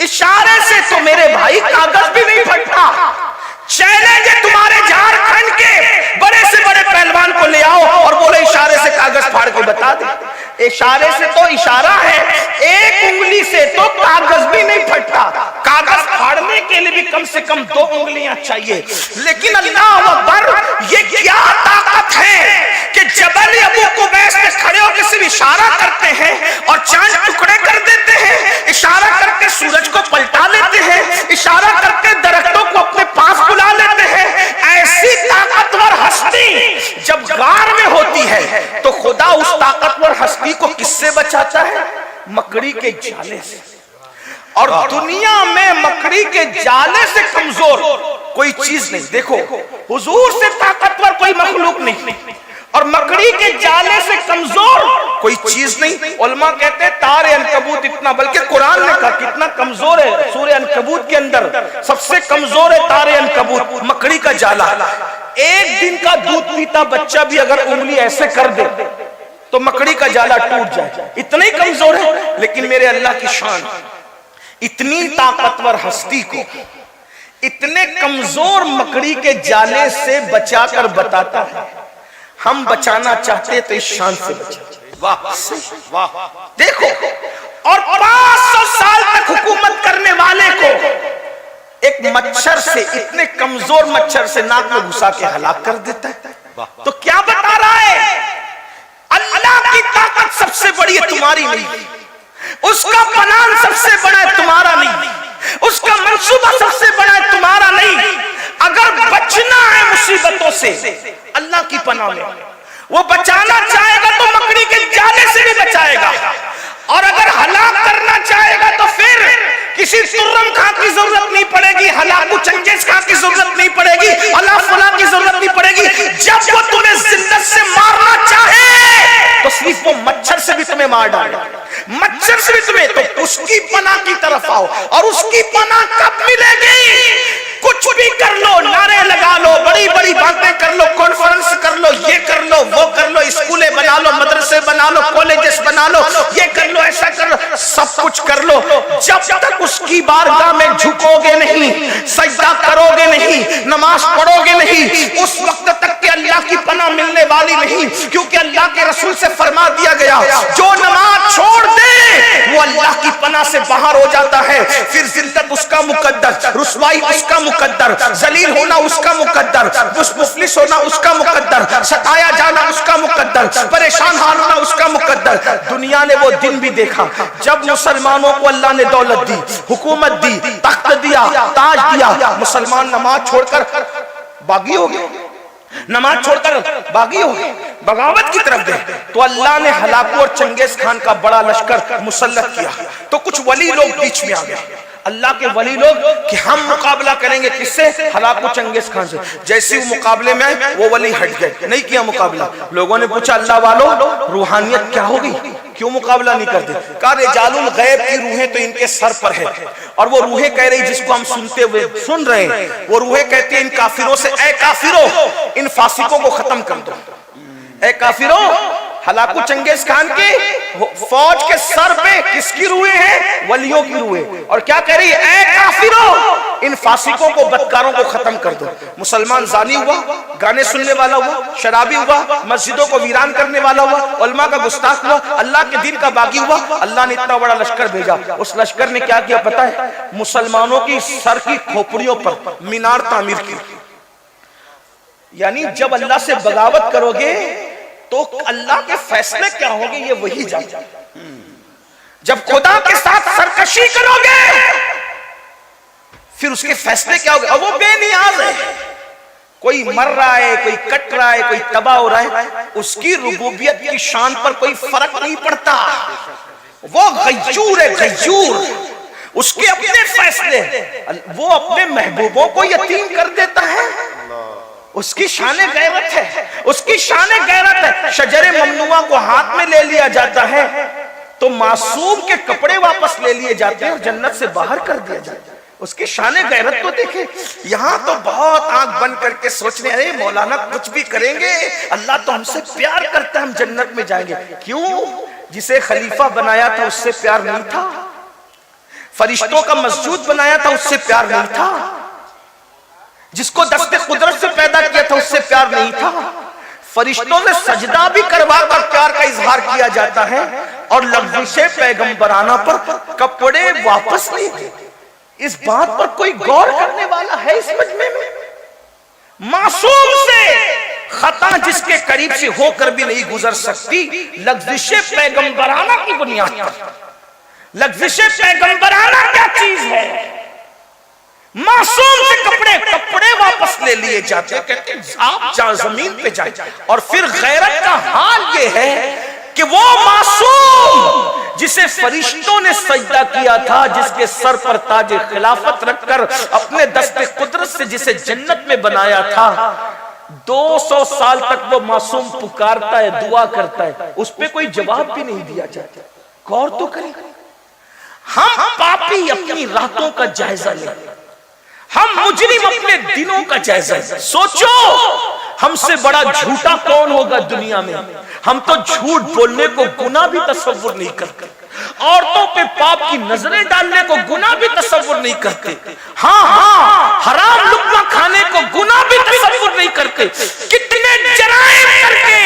اشارے سے تو میرے بھائی کاغذ بھی نہیں پھٹتا. چیلنج ہے تمہارے جھارکھنڈ کے بڑے سے بڑے پہلوان کو لے آؤ اور بولے اشارے سے کاغذ پھاڑ کے بتا دے. اشارے سے تو اشارہ ہے, ایک انگلی سے تو کاغذ بھی نہیں پھٹتا. کاغذ پھاڑنے کے لیے بھی کم سے کم 2 انگلیاں چاہیے. لیکن اللہ اکبر, یہ کیا طاقت ہے کہ جبل ابو قبیس میں کھڑے ہو کے صرف اشارہ کرتے ہیں اور چاند ٹکڑے کر دیتے ہیں, اشارہ کر کے سورج کو پلٹا لیتے ہیں, اشارہ کر کے درختوں کو اپنے پاس بلا لیتے ہیں. ایسی طاقتور ہستی جب غار میں ہوتی ہے تو خدا اس طاقتور ہستی کو کس سے بچاتا ہے؟ مکڑی کے جالے سے. اور دنیا میں مکڑی کے جالے سے کمزور کوئی چیز نہیں. دیکھو حضور سے طاقتور کوئی مخلوق نہیں اور مکڑی کے جالے سے کمزور کوئی چیز نہیں. علماء کہتے ہیں تار عنکبوت اتنا, بلکہ قرآن نے کہا کتنا کمزور ہے. سورہ عنکبوت کے اندر سب سے کمزور ہے تار عنکبوت, مکڑی کا جالا. ایک دن کا دودھ پیتا بچہ بھی اگر انگلی ایسے کر دے تو مکڑی کا جالا ٹوٹ جائے, اتنا ہی کمزور ہے. لیکن میرے اللہ کی شان, اتنی طاقتور ہستی کو اتنے کمزور مکڑی کے جالے سے بچا کر بتاتا ہے. ہم بچانا چاہتے تو اس شان سے بچا. دیکھو, اور 500 سال تک حکومت کرنے والے کو ایک مچھر سے, اتنے کمزور مچھر سے ناک میں گھسا کے ہلاک کر دیتا ہے. تو کیا بتا رہا ہے؟ اللہ کی طاقت سب سے بڑی ہے, تمہاری نہیں. اس کا پلان سب سے بڑا ہے, تمہارا نہیں. اس کا منصوبہ سب سے بڑا ہے, تمہارا نہیں. اگر بچنا ہے مصیبتوں سے اللہ کی پناہ میں, وہ بچانا چاہے گا تو مکڑی کے جالے سے بھی بچائے گا, اور اگر ہلاک کرنا چاہے گا تو پھر کسی ترم خان کی ضرورت نہیں پڑے گی, ہلاکو چنگیز خان کی ضرورت نہیں پڑے گی, اللہ فلاں کی ضرورت نہیں پڑے گی. جب وہ تمہیں ذلت سے مارنا چاہے تو صرف وہ مچھر سے بھی تمہیں مار ڈالے, مچھر سے بھی تمہیں. تو اس کی پناہ کی طرف آؤ. اور اس کی پناہ کب ملے گی؟ کچھ بھی کر لو, نعرے لگا لو, بڑی بڑی باتیں کر لو, کانفرنس کر لو, یہ کر لو, وہ کر لو, اسکولیں بنا لو, مدرسے بنا لو, کالجز بنا لو, یہ کر لو, ایسا کر لو, سب کچھ کر لو. جب تک اس کی بارگاہ میں جھکو گے نہیں, سجدہ کرو گے نہیں, نماز پڑھو گے نہیں, اس وقت تک کہ اللہ کی پناہ ملنے والی نہیں. کیونکہ اللہ کے رسول سے فرما دیا گیا, جو نماز چھوڑ دے وہ اللہ کی پناہ سے باہر ہو جاتا ہے. پھر ذلت اس کا مقدر, رسوائی اس کا مقدر, ذلیل ہونا اس کا مقدر, مفلس ہونا اس کا مقدر, ستایا جانا اس کا مقدر, پریشان حال ہونا اس کا مقدر. دنیا نے وہ دن بھی دیکھا جب مسلمانوں کو اللہ نے دولت دی, حکومت دی, تخت دیا, تاج دیا, مسلمان نماز چھوڑ کر باغی ہو گئے, نماز چھوڑ کر باغی ہو گئے, بغاوت کی طرف گئے. تو اللہ نے ہلاکو اور چنگیز خان کا بڑا لشکر مسلط کیا. تو کچھ ولی لوگ بیچ میں آ گئے, اللہ کے ولی لوگ, کہ ہم مقابلہ کریں گے کس سے؟ ہلاکو چنگیز خان سے. جیسے وہ مقابلے میں آئے وہ ولی ہٹ گئے, نہیں کیا مقابلہ. لوگوں نے پوچھا اللہ والوں روحانیت کیا ہوگی, کیوں مقابلہ نہیں کرتے؟ کہا رجال الغیب کی روحیں تو ان کے سر پر ہے, اور وہ روحیں کہہ رہی جس کو ہم سنتے ہوئے سن رہے ہیں, وہ روحیں کہتے ہیں ان کافروں سے, اے کافروں ان فاسقوں کو ختم کر دو. اے کافروں, ہلاکو چنگیز خان کی فوج کے سر پہ کس کی روحیں ہیں؟ ولیوں کی روحیں. اور کیا کہہ رہی ہے؟ اے کافروں ان فاسقوں کو, بدکاروں کو ختم کر دو. مسلمان زانی ہوا, گانے سننے والا ہوا, شرابی ہوا, مسجدوں کو ویران کرنے والا ہوا, علماء کا گستاخ ہوا, اللہ کے دین کا باغی ہوا. اللہ نے اتنا بڑا لشکر بھیجا. اس لشکر نے کیا کیا پتہ ہے؟ مسلمانوں کی سر کی کھوپڑیوں پر مینار تعمیر کی. یعنی جب اللہ سے بغاوت کرو گے تو اللہ کے فیصلے کیا ہوں گے یہ وہی جانتا. جب خدا کے ساتھ سرکشی کرو گے پھر اس کے فیصلے کیا ہوں گے. اور وہ بے نیاز ہے, کوئی مر رہا ہے, کوئی کٹ رہا ہے, کوئی تباہ ہو رہا ہے, اس کی ربوبیت کی شان پر کوئی فرق نہیں پڑتا. وہ غیور ہے, غیور. اس کے اپنے فیصلے, وہ اپنے محبوبوں کو یتیم کر دیتا ہے. اس کی شان غیرت ہے, اس کی شان غیرت ہے. شجر ممنوعہ کو ہاتھ میں لے لیا جاتا ہے تو معصوم کے کپڑے واپس لے لیے جاتے ہیں اور جنت سے باہر کر دیا جاتا ہے. اس کی شان غیرت تو دیکھیں. یہاں تو بہت آنکھ بند کر کے سوچنے ارے مولانا کچھ بھی کریں گے, اللہ تو ہم سے پیار کرتا ہے, ہم جنت میں جائیں گے. کیوں؟ جسے خلیفہ بنایا تھا اس سے پیار نہیں تھا، فرشتوں کا مسجود بنایا تھا اس سے پیار نہیں تھا، جس کو دست قدرت سے پیدا کیا تھا اس سے پیار نہیں تھا، فرشتوں سے سجدہ بھی کروا کر پیار کا اظہار کیا جاتا ہے، اور لغزش پیغمبرانہ پر کپڑے واپس نہیں دیتے۔ اس بات پر کوئی غور کرنے والا ہے اس مجمع میں؟ معصوم سے خطا جس کے قریب سے ہو کر بھی نہیں گزر سکتی، لغزش پیغمبرانہ کی بنیاد پر۔ لغزش پیغمبرانہ کیا چیز ہے؟ معصوم سے کپڑے واپس لے لیے جاتے ہیں، کہتے ہیں آپ جہاں زمین پہ جائیں، اور پھر غیرت کا حال یہ ہے کہ وہ معصوم جسے فرشتوں نے سجدہ کیا تھا، جس کے سر پر تاج خلافت رکھ کر اپنے دست قدرت سے جسے جنت میں بنایا تھا، 200 سال تک وہ معصوم پکارتا ہے، دعا کرتا ہے، اس پہ کوئی جواب بھی نہیں دیا جاتا۔ غور تو کریں، ہم پاپی اپنی راتوں کا جائزہ لیں، ہم مجرم اپنے دنوں کا جائزہ لیں۔ سوچو ہم سے بڑا جھوٹا کون ہوگا دنیا میں؟ ہم تو جھوٹ بولنے کو گناہ بھی تصور نہیں کرتے، عورتوں پہ پاپ کی نظریں ڈالنے کو گناہ بھی تصور نہیں کرتے، ہاں حرام لقمہ کھانے کو گناہ بھی تصور نہیں کرتے۔ کتنے جرائم کر کے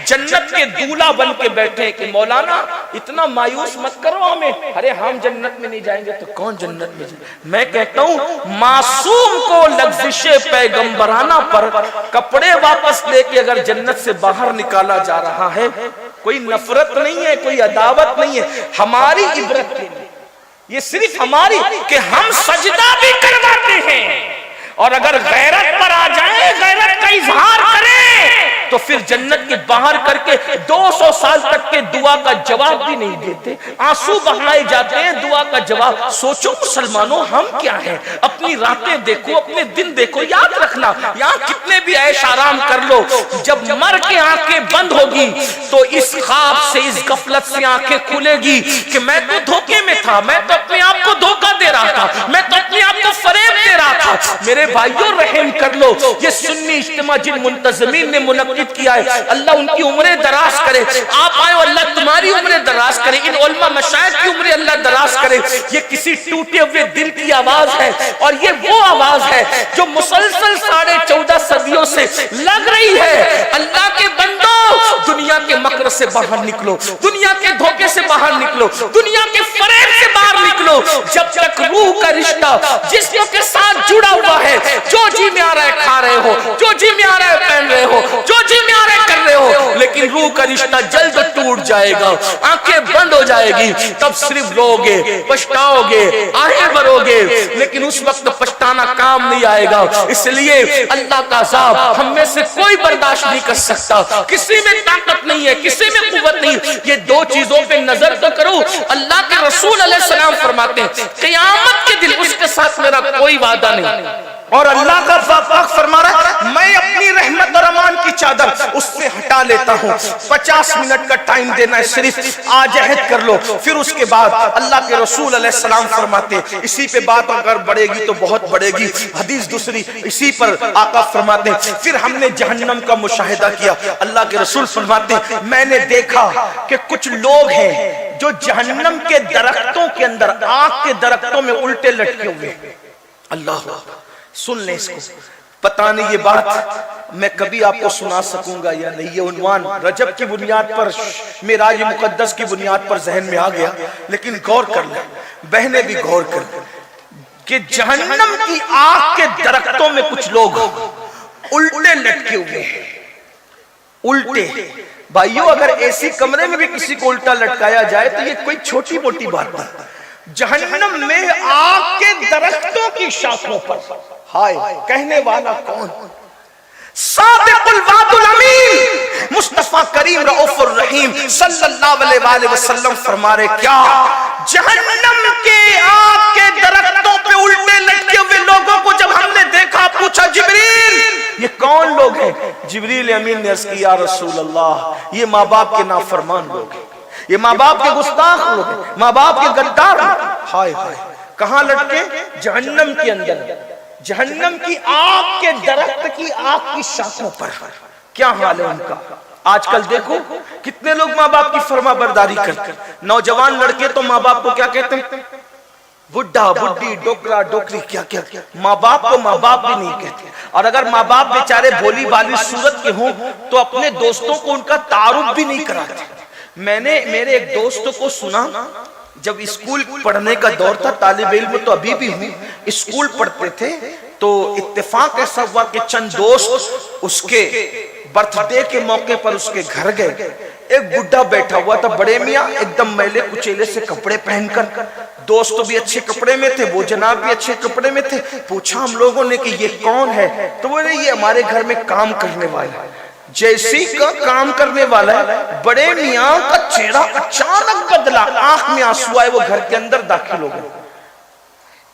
جنت کے دولہا بن کے بیٹھے کہ مولانا اتنا مایوس مت کرو ہمیں، ارے ہم جنت میں نہیں جائیں گے تو کون جنت میں جائیں گے؟ میں کہتا ہوں معصوم کو لغزش پیغمبرانہ پر کپڑے واپس لے کے اگر جنت سے باہر نکالا جا رہا ہے، کوئی نفرت نہیں ہے، کوئی عداوت نہیں ہے، ہماری عبرت کے لیے یہ صرف ہماری کہ ہم سجدہ بھی کرواتے ہیں، اور اگر غیرت پر آ جائیں، غیرت کا اظہار کریں تو پھر جنت کے باہر کر کے 200 سال تک کے دعا کا جواب بھی نہیں دیتے، آنسو بہائے جاتے ہیں دعا کا جواب۔ سوچو مسلمانوں ہم کیا ہیں؟ اپنی راتیں دیکھو، اپنے دن دیکھو، یاد رکھنا یہاں کتنے بھی عیش آرام کر لو، جب مر کے آنکھیں بند ہوگی تو اس خواب سے، اس غفلت سے آنکھیں کھلے گی کہ میں تو دھوکے میں تھا، میں تو اپنے آپ کو دھوکہ دے رہا تھا، میں تو اپنے آپ کو فریب دے رہا تھا۔ میرے بھائیوں رحم کر لو، یہ سنی اجتماع جن منتظمین نے منعقد کیا ہے، اللہ ان کی عمریں دراز کرے، آپ آئے اللہ تمہاری عمریں دراز کرے، ان علماء مشائخ کی عمریں اللہ دراز کرے۔ یہ کسی ٹوٹے ہوئے دل کی آواز ہے، اور یہ وہ آواز ہے جو مسلسل 14.5 صدیوں سے لگ رہی ہے۔ اللہ کے بندو دنیا کے مکر سے باہر نکلو، دنیا کے دھوکے سے باہر نکلو، دنیا کے فریب سے باہر نکلو۔ جب تک روح کا رشتہ جسم کے ساتھ جڑا ہوا ہے، جو جی میں آ رہا ہے کھا رہے ہو، جو جی میں آ رہا ہے پہن رہے ہو، جو جی میں آ رہا ہے کر رہے ہو، لیکن روح کا رشتہ جلد ٹوٹ جائے گا، آنکھیں بند ہو جائے گی، تب صرف روگے، پچھتاؤ گے، آہیں بھرو گے، لیکن اس وقت پچھتانا کام نہیں آئے گا۔ اس لیے اللہ کا عذاب ہم میں سے کوئی برداشت نہیں کر سکتا، کسی میں طاقت نہیں ہے، کسی میں قوت نہیں۔ یہ دو چیزوں پہ نظر تو کرو۔ اللہ کے رسول علیہ السلام فرماتے ہیں قیامت کے دن اس کے ساتھ میرا کوئی وعدہ نہیں، اور اللہ کا پاک فرما رہا ہے میں اپنی رحمت اور امان کی چادر اس سے ہٹا لیتا ہوں۔ 50 منٹ کا ٹائم دینا ہے، صرف آج عہد کر لو۔ پھر اس کے بعد اللہ کے رسول علیہ السلام فرماتے ہیں اسی پہ بات اگر بڑھے گی تو بہت بڑھے گی۔ حدیث دوسری اسی پر آقا فرماتے ہیں پھر ہم نے جہنم کا مشاہدہ کیا۔ اللہ کے رسول فرماتے ہیں میں نے دیکھا کہ کچھ لوگ ہیں جو جہنم کے درختوں کے اندر، آگ کے درختوں میں الٹے لٹکے ہوئے۔ اللہ سن لیں اس کو، پتہ نہیں یہ بات میں کبھی آپ کو سنا سکوں گا یا نہیں۔ یہ عنوان رجب کی بنیاد پر، معراج مقدس کی بنیاد پر ذہن میں آ گیا، لیکن غور کر لیں، بہنیں بھی غور کر لیں کہ جہنم کی آگ کے درختوں میں کچھ لوگ الٹے لٹکے ہوئے ہیں۔ الٹے بھائیو، اگر ایسی کمرے میں بھی کسی کو الٹا لٹکایا جائے تو یہ کوئی چھوٹی موٹی بات نہیں۔ جہنم میں آگ کے درختوں کی شاخوں پر، ہائے کہنے والا کون؟ صادق الوعد الامین مصطفیٰ کریم رؤوف الرحیم صلی اللہ علیہ وآلہ وسلم فرما رہے کیا جہنم کے آگ کے درختوں پہ الٹے لٹکے ہوئے لوگوں کو جب ہم نے دیکھا، پوچھا جبریل یہ کون لوگ ہیں؟ جبریل امین نے عرض کی یا رسول اللہ یہ ماں باپ کے نافرمان لوگ ہیں، یہ ماں باپ کے گستاخ لوگ ہیں، ماں باپ کے غدار ہیں۔ ہائے ہائے کہاں لٹکے؟ جہنم کے اندر، جہنم کی آگ کے درخت کی آگ کی شاخوں پر۔ کیا حال ہے ان کا؟ آج کل دیکھو کتنے لوگ ماں باپ کی فرما برداری کرتے ہیں. نوجوان لڑکے تو ماں باپ کو کیا کہتے ہیں؟ بڈھا بڈھی ڈوکرا ڈوکری کیا کیا. ماں باپ کو ماں باپ بھی نہیں کہتے. اور اگر ماں باپ بیچارے بھولی بالی صورت کے ہوں تو اپنے دوستوں کو ان کا تعارف بھی نہیں کراتے. میں نے میرے ایک دوست کو سنا، جب اسکول پڑھنے کا دور تھا، طالب علم تو ابھی بھی ہوں، اسکول پڑھتے تھے، تو اتفاق ایسا ہوا کہ چند دوست اس کے برتھ ڈے کے موقع پر اس کے گھر گئے. ایک بڈھا بیٹھا ہوا تھا، بڑے میاں، ایک دم میلے کچیلے سے کپڑے پہن کر. دوست بھی اچھے کپڑے میں تھے، وہ جناب بھی اچھے کپڑے میں تھے. پوچھا ہم لوگوں نے کہ یہ کون ہے؟ تو وہ یہ ہمارے گھر میں کام کرنے والا ہے. جیسی کا کام کرنے والا ہے، بڑے میاں کا چہرہ اچانک بدلا، آنکھ میں آنسو آئے، وہ گھر کے اندر داخل ہو گئے.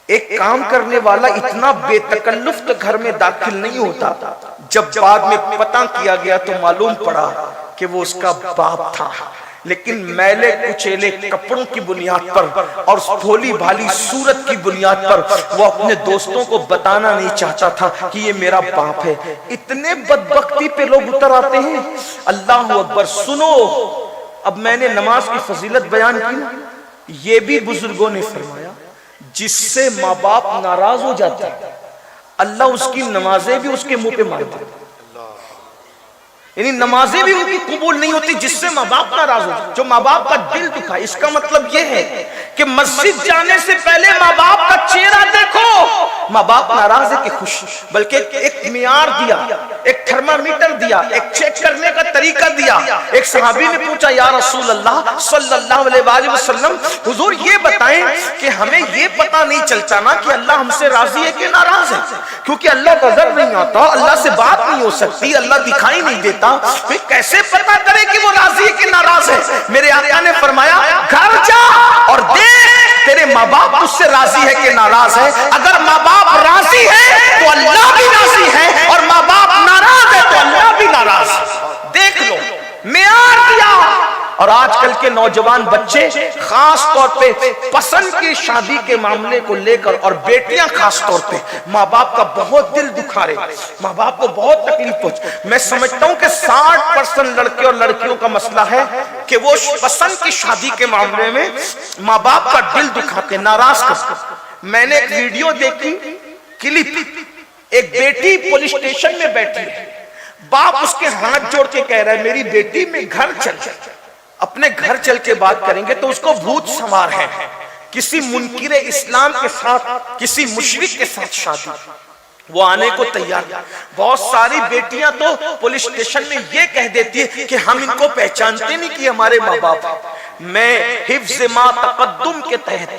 ایک کام کرنے والا اتنا بے تکلف تو گھر میں داخل نہیں ہوتا. جب بعد میں پتہ کیا گیا تو معلوم پڑا کہ وہ اس کا باپ تھا. لیکن میلے کچیلے کپڑوں کی بنیاد پر اور بھولی بھالی صورت کی بنیاد پر وہ اپنے دوستوں کو بتانا نہیں چاہتا تھا کہ یہ میرا باپ ہے. اتنے بدبختی پہ لوگ اتر آتے ہیں. اللہ اکبر. سنو، اب میں نے نماز کی فضیلت بیان کی، یہ بھی بزرگوں نے فرمایا جس سے ماں باپ ناراض ہو جاتے ہیں اللہ اس کی نمازیں بھی اس کے منہ پہ مار دیتا ہے. یعنی نمازیں بھی ان کی قبول نہیں ہوتی جس سے ماں باپ ناراض ہو، جو ماں باپ کا دل دکھا. اس کا مطلب یہ ہے کہ مسجد جانے سے پہلے ماں باپ کا چہرہ دیکھو. ماں باپ ناراض ہے کہ خوش؟ بلکہ ایک معیار دیا، ایک تھرمامیٹر دیا، ایک چیک کرنے کا طریقہ دیا. ایک صحابی نے پوچھا یا رسول اللہ صلی اللہ علیہ وآلہ وسلم، حضور یہ بتائیں کہ ہمیں یہ پتہ نہیں چلتا نا کہ اللہ ہم سے راضی ہے کہ ناراض ہے، کیونکہ اللہ نظر نہیں آتا، اللہ سے بات نہیں ہو سکتی، اللہ دکھائی نہیں دیتا، پھر کیسے پتہ کرے کہ وہ راضی ہے کہ ناراض ہے؟ میرے آقا نے فرمایا گھر جا اور دیکھ تیرے ماں باپ اس سے راضی ہے کہ ناراض ہے. اگر ماں باپ راضی ہے تو اللہ بھی راضی ہے، اور ماں باپ ناراض ہے تو اللہ بھی ناراض ہے. دیکھ لو، معیار دیا. اور آج کل کے نوجوان بچے خاص طور پہ پسند کی شادی کے معاملے کو لے کر، اور بیٹیاں خاص طور پہ ماں باپ کا بہت دل دکھا رہے، ماں باپ کو بہت تکلیف پہنچ. میں سمجھتا ہوں کہ 60% لڑکے اور لڑکیوں کا مسئلہ ہے کہ وہ پسند کی شادی کے معاملے میں ماں باپ کا دل دکھاتے، ناراض کرتے. میں نے ایک ویڈیو دیکھی، کلپ، ایک بیٹی پولیس اسٹیشن میں بیٹھی ہے، باپ اس کے ہاتھ جوڑ کے کہہ رہا ہے میری بیٹی میں گھر چل جائے. اپنے گھر چل کے بات کریں گے تو اس کو بھوت سوار ہے. کسی منکر اسلام کے ساتھ، کسی مشرک کے ساتھ شادی، وہ آنے کو تیار. بہت ساری بیٹیاں تو پولیس اسٹیشن میں یہ کہہ دیتی ہے کہ ہم ان کو پہچانتے نہیں کہ ہمارے ماں باپ. میں حفظ ما تقدم کے تحت،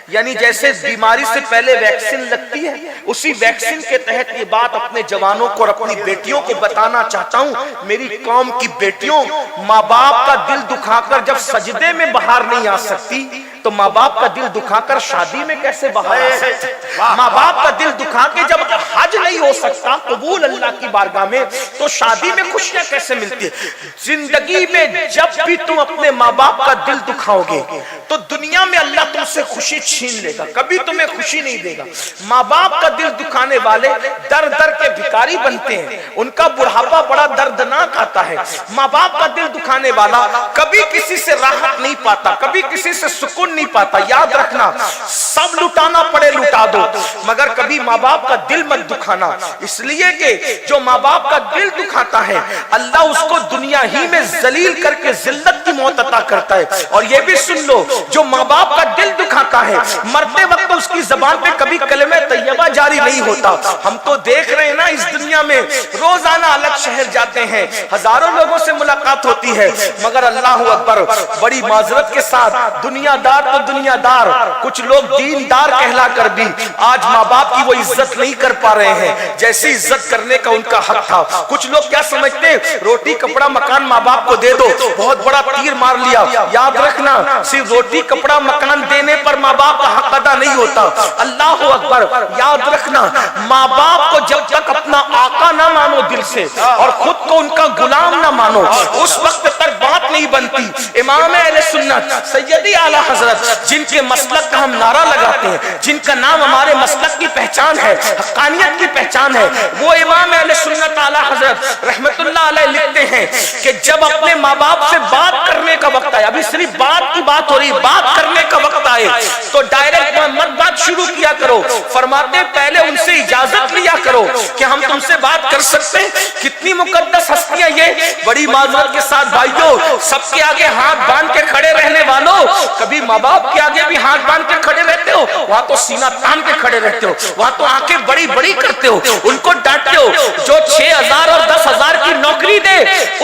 یعنی جیسے بیماری سے پہلے ویکسین لگتی ہے، اسی ویکسین کے تحت یہ بات اپنے جوانوں کو اور اپنی بیٹیوں کو بتانا چاہتا ہوں. میری قوم کی بیٹیوں، ماں باپ کا دل دکھا کر جب سجدے میں باہر نہیں آ سکتی تو ماں باپ کا دل دکھا کر شادی میں کیسے باہر آ سکتی؟ ماں باپ کا دل دکھا کے جب حج نہیں ہو سکتا قبول اللہ کی بارگاہ میں تو شادی میں خوشیاں کیسے ملتی ہے؟ زندگی میں جب بھی تم اپنے ماں باپ کا دل دکھاؤ گے تو دنیا میں اللہ تم سے خوشی چھین لے گا، کبھی تمہیں خوشی نہیں دے گا. ماں باپ کا دل دکھانے والے در در کے بھکاری بنتے ہیں، ان کا بڑھاپا بڑا دردناک آتا ہے. ماں باپ کا دل دکھانے والا کبھی کسی سے راحت نہیں پاتا، کبھی کسی سے سکون نہیں پاتا. یاد رکھنا، سب لٹانا پڑے لٹا دو، مگر کبھی ماں باپ کا دل مت دکھانا. اس لیے کہ جو ماں باپ کا دل دکھاتا ہے اللہ اس کو دنیا ہی میں ذلیل کر کے ذلت کی موت عطا کرتا ہے. اور یہ بھی سن لو، جو ماں باپ کا دل دکھاتا ہے مرتے وقت اس کی زبان پہ کبھی کلمہ طیبہ جاری نہیں ہوتا. ہم تو دیکھ رہے ہیں نا اس دنیا میں روزانہ الگ شہر جاتے ہیں، ہزاروں لوگوں سے ملاقات ہوتی ہے، مگر اللہ اکبر بڑی معذرت کے ساتھ دنیا دار تو دنیا دار، کچھ لوگ دین دار کہلا کر بھی آج ماں باپ کی وہ عزت نہیں کر پا رہے ہیں جیسی عزت کرنے کا ان کا حق تھا. کچھ لوگ کیا سمجھتے ہیں روٹی کپڑا مکان ماں باپ کو دے دو، بہت بڑا تیر مار لیا. یاد رکھنا، صرف روٹی کپڑا مکان دینے پر ماں باپ کا حق ادا نہیں ہوتا. اللہ اکبر. یاد رکھنا، ماں باپ کو جب تک اپنا آقا نہ مانو دل سے اور خود کو ان کا غلام نہ مانو اس وقت تک بات نہیں بنتی. امام اہل سنت سیدی اعلی حضرت جن کے مسلک کا ہم نعرہ لگاتے ہیں، جن کا نام ہمارے مسلک کی پہچان ہے، حقانیت کی پہچان ہے، وہ امام اہل سنت اعلیٰ حضرت رحمت اللہ علیہ لکھتے ہیں کہ جب اپنے ماں باپ سے بات کرنے کا وقت آئے، ابھی صرف بات کی بات ہو رہی، بات کرنے کا وقت آئے تو ڈائریکٹ مت بات شروع کیا کرو، فرماتے ہیں پہلے ان سے اجازت لیا کرو کہ ہم تم سے بات کر سکتے ہیں۔ کتنی مقدس ہستیاں یہ، بڑی معذرت کے ساتھ بھائیوں، سب کے آگے ہاتھ باندھ کے کھڑے رہنے والوں، کبھی ماں باپ کے آگے بھی ہاتھ باندھ کے کھڑے رہتے ہو؟ وہاں تو سینہ تان کے کھڑے رہتے ہو، وہاں تو آنکھیں بڑی بڑی کرتے ہو، ان کو ڈانٹتے ہو، جو 6,000 اور 10,000 کی نوکری دے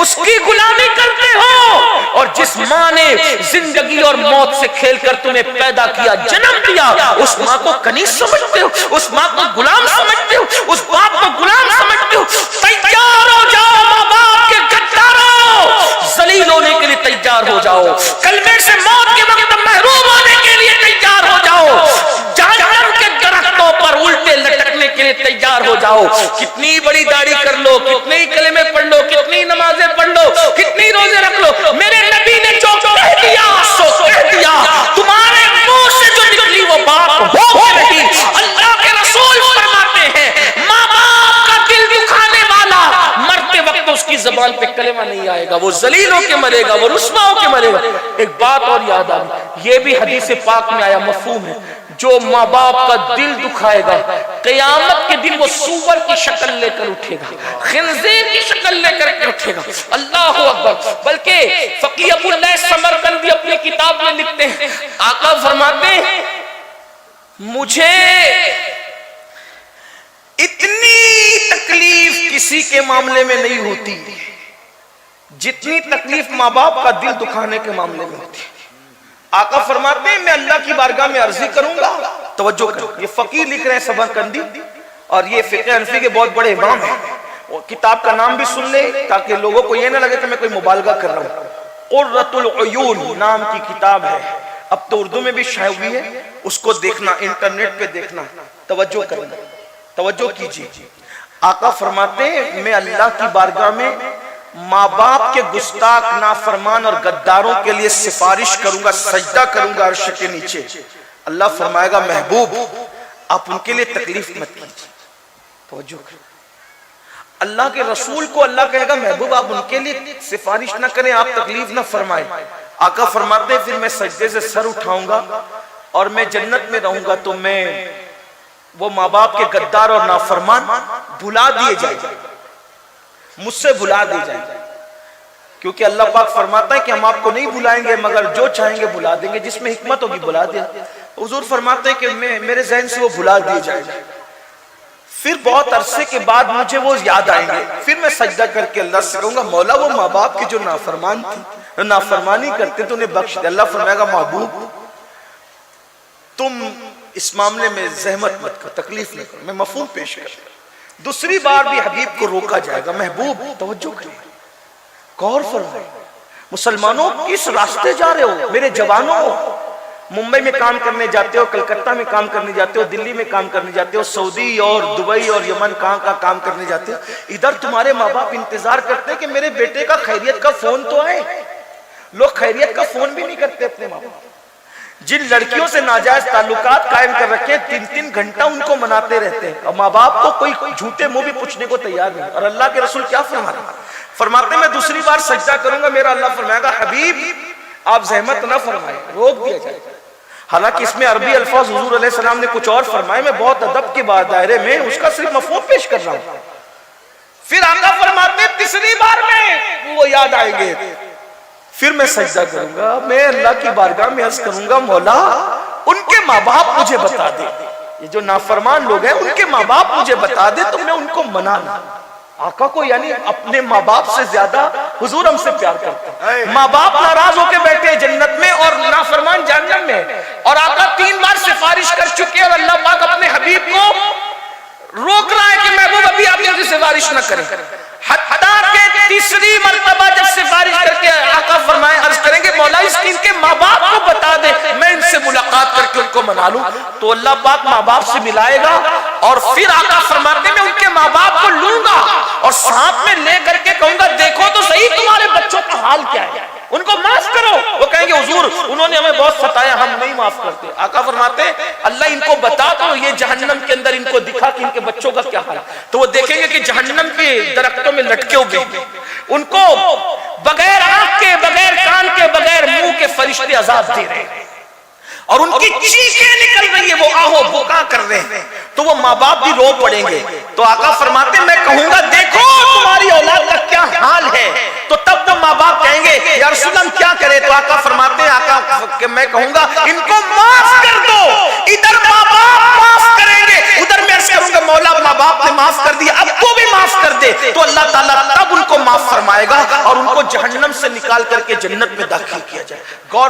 اس کی غلامی کرتے ہو، اور جس ماں نے زندگی اور موت سے کھیل کر تمہیں پیدا کیا، جنم دیا، اس ماں کو کنیز سمجھتے ہو، اس ماں کو غلام سمجھتے ہو، اس باپ کو غلام سمجھتے ہو۔ تیار ہو جاؤ ماں باپ کے غداروں، ذلیل ہونے کے لیے تیار ہو جاؤ، کلمے سے موت کے وقت محروم ہونے کے لیے تیار ہو جاؤ، جہنم کے درختوں پر الٹے لٹکنے کے لیے تیار ہو جاؤ۔ کتنی بڑی داڑھی کر لو، کتنے ہی کلمے پڑھ لو، کتنی نمازیں پڑھ لو، کتنی روزے رکھ لو، میرے نبی نے جو کہہ دیا سو کہہ دیا، تمہارے منہ سے جو نکلی وہ بات ہو نہیں۔ اللہ کے رسول فرماتے ہیں ماں باپ کا دل دکھانے والا مرتے وقت اس کی زبان پہ کلمہ نہیں آئے گا، وہ ذلیل ہو کے مرے گا، وہ رسوا ہو کے مرے گا۔ ایک بات اور یاد آ گئی، یہ بھی حدیث پاک میں آیا، مفہوم ہے، جو ماں باپ کا دل دکھائے گا قیامت کے دن وہ سور کی شکل لے کر اٹھے گا، خنزیر کی شکل لے کر اٹھے گا۔ اللہ اکبر۔ بلکہ فقیہ ابو اللہ سمرقندی اپنی کتاب میں لکھتے ہیں، آقا فرماتے ہیں مجھے اتنی تکلیف کسی کے معاملے میں نہیں ہوتی جتنی تکلیف ماں باپ کا دل دکھانے کے معاملے میں ہوتی ہے۔ آقا فرماتے ہیں میں اللہ کی بارگاہ میں عرضی کروں گا، توجہ کریں، یہ فقیر لکھ رہے ہیں سمرقندی، اور یہ فقہ حنفی کے بہت بڑے امام ہیں، کتاب کا نام بھی سن لیں تاکہ لوگوں کو یہ نہ لگے کہ میں کوئی مبالغہ کر رہا ہوں۔ قرۃ العیون نام کی کتاب ہے، اب تو اردو میں بھی شائع ہوئی ہے، اس کو دیکھنا، انٹرنیٹ پہ دیکھنا، توجہ کرنا، توجہ کیجیے۔ آقا فرماتے ہیں میں اللہ کی بارگاہ میں ماں باپ کے گستاخ، نافرمان اور غداروں کے لیے سفارش کروں گا، سجدہ کروں گا عرش کے نیچے۔ اللہ فرمائے گا محبوب آپ ان کے لیے تکلیف مت کیجیے، توجہ کریں۔ اللہ کے رسول کو اللہ کہے گا محبوب آپ ان کے لیے سفارش نہ کریں، آپ تکلیف نہ فرمائیں۔ آقا فرماتے ہیں پھر میں سجدے سے سر اٹھاؤں گا اور میں جنت میں رہوں گا تو میں وہ ماں باپ کے غدار اور نافرمان بھلا دیے جائیں گے، مجھ سے بھلا دیے جائیں گے، کیونکہ اللہ پاک فرماتا ہے کہ ہم آپ کو نہیں بھلائیں گے مگر جو چاہیں گے بھلا دیں گے، جس میں حکمت ہوگی بھلا دیں۔ حضور فرماتے ہیں کہ میرے ذہن سے وہ بھلا دیے جائیں گے، پھر بہت عرصے کے بعد مجھے وہ یاد آئیں گے، پھر میں سجدہ کر کے اللہ سے کہوں گا مولا وہ ماں باپ کی جو نافرمان تھی، نافرمانی کرتے تو انہیں بخش دے۔ اللہ فرمائے گا محبوب تم اس معاملے میں زحمت مت کرو، تکلیف نہ کرو، میں مفہوم پیش کروں۔ دوسری بار بھی حبیب کو روکا جائے گا، محبوب توجہ کریں، غور فرمائیں، مسلمانوں کس راستے جا رہے ہو؟ میرے جوانوں، ممبئی میں کام کرنے جاتے ہو، کلکتہ میں کام کرنے جاتے ہو، دلی میں کام کرنے جاتے ہو، سعودی اور دبئی اور یمن کہاں کا کام کرنے جاتے ہو، ادھر تمہارے ماں باپ انتظار کرتے ہیں کہ میرے بیٹے کا خیریت کا فون تو آئے۔ لوگ خیریت کا فون بھی نہیں کرتے اپنے ماں باپ، جن لڑکیوں سے ناجائز تعلقات قائم کر رکھے 3 گھنٹہ ان کو مناتے رہتے ہیں، اور ماں باپ کو کوئی جھوٹے منہ بھی پوچھنے کو تیار نہیں۔ اور اللہ کے رسول کیا فرماتے ہیں میں دوسری بار سجدہ کروں گا، میرا اللہ فرمائے گا حبیب آپ زحمت نہ فرمائیں، روک دیا جائے گا۔ حالانکہ اس میں عربی الفاظ حضور علیہ السلام نے کچھ اور فرمائے، میں بہت ادب کے بعد دائرے میں اس کا صرف مفہوم پیش کر رہا ہوں۔ پھر آقا فرماتے ہیں تیسری بار میں وہ یاد آئیں گے، پھر میں سجدہ کروں گا، میں اللہ کی بارگاہ میں عرض کروں گا مولا ان کے ماں باپ مجھے بتا دے، یہ جو نافرمان لوگ ہیں ان کے ماں باپ مجھے بتا دے تو میں ان کو منا لوں۔ آقا کو یعنی اپنے ماں باپ سے زیادہ حضور ہم سے پیار کرتے ہیں۔ ماں باپ ناراض ہو کے بیٹھے جنت میں اور نافرمان جہنم میں، اور آقا 3 بار سفارش کر چکے اور اللہ پاک اپنے حبیب کو روک رہا ہے کہ محبوب ابھی آپ یہ سفارش نہ کریں، حتیٰ کہ تیسری مرتبہ جب سفارش کر کے آقا فرمائے عرض کریں گے مولا اس کی ان کے ماں باپ کو بتا دے میں ان سے ملاقات کر کے ان کو منا لوں، تو اللہ پاک ماں باپ سے ملائے گا، اور پھر آقا فرماتے میں ان کے ماں باپ کو لوں گا اور ساتھ میں لے کر کے کہوں گا دیکھو تو صحیح تمہارے بچوں کا حال کیا ہے، ان کو معاف کرو۔ وہ کہیں گے حضور انہوں نے ہمیں بہت ستایا، ہم نہیں معاف کرتے. آقا فرماتے ہیں اللہ ان کو بتا دو یہ جہنم کے اندر ان کو دکھا کہ ان کے بچوں کا کیا حال ہے, تو وہ دیکھیں گے کہ جہنم کے درختوں میں لٹکے ہوئے ان کو بغیر آنکھ کے, بغیر کان کے, بغیر منہ کے فرشتے عذاب دے رہے ہیں اور ان کی چیخیں نکل رہی ہے, وہ آہو بکا کر رہے ہیں, تو وہ ماں باپ بھی رو پڑیں گے. تو آقا فرماتے ہیں میں کہوں گا دیکھو تمہاری اولاد کا کیا حال ہے, تو تب وہ ماں باپ کہیں گے یا رسول اللہ ہم کیا کریں, تو آقا فرماتے ہیں آقا کہ میں کہوں گا ان کو معاف کر دو. ادھر ماں باپ معاف کریں گے, ادھر میں عرض کروں گا مولا ماں باپ نے معاف کر دیا اب کو بھی معاف کر دے, تو اللہ تعالیٰ تب ان کو معاف فرمائے گا اور ان کو جہنم سے نکال کر کے جنت میں داخل کیا جائے. غور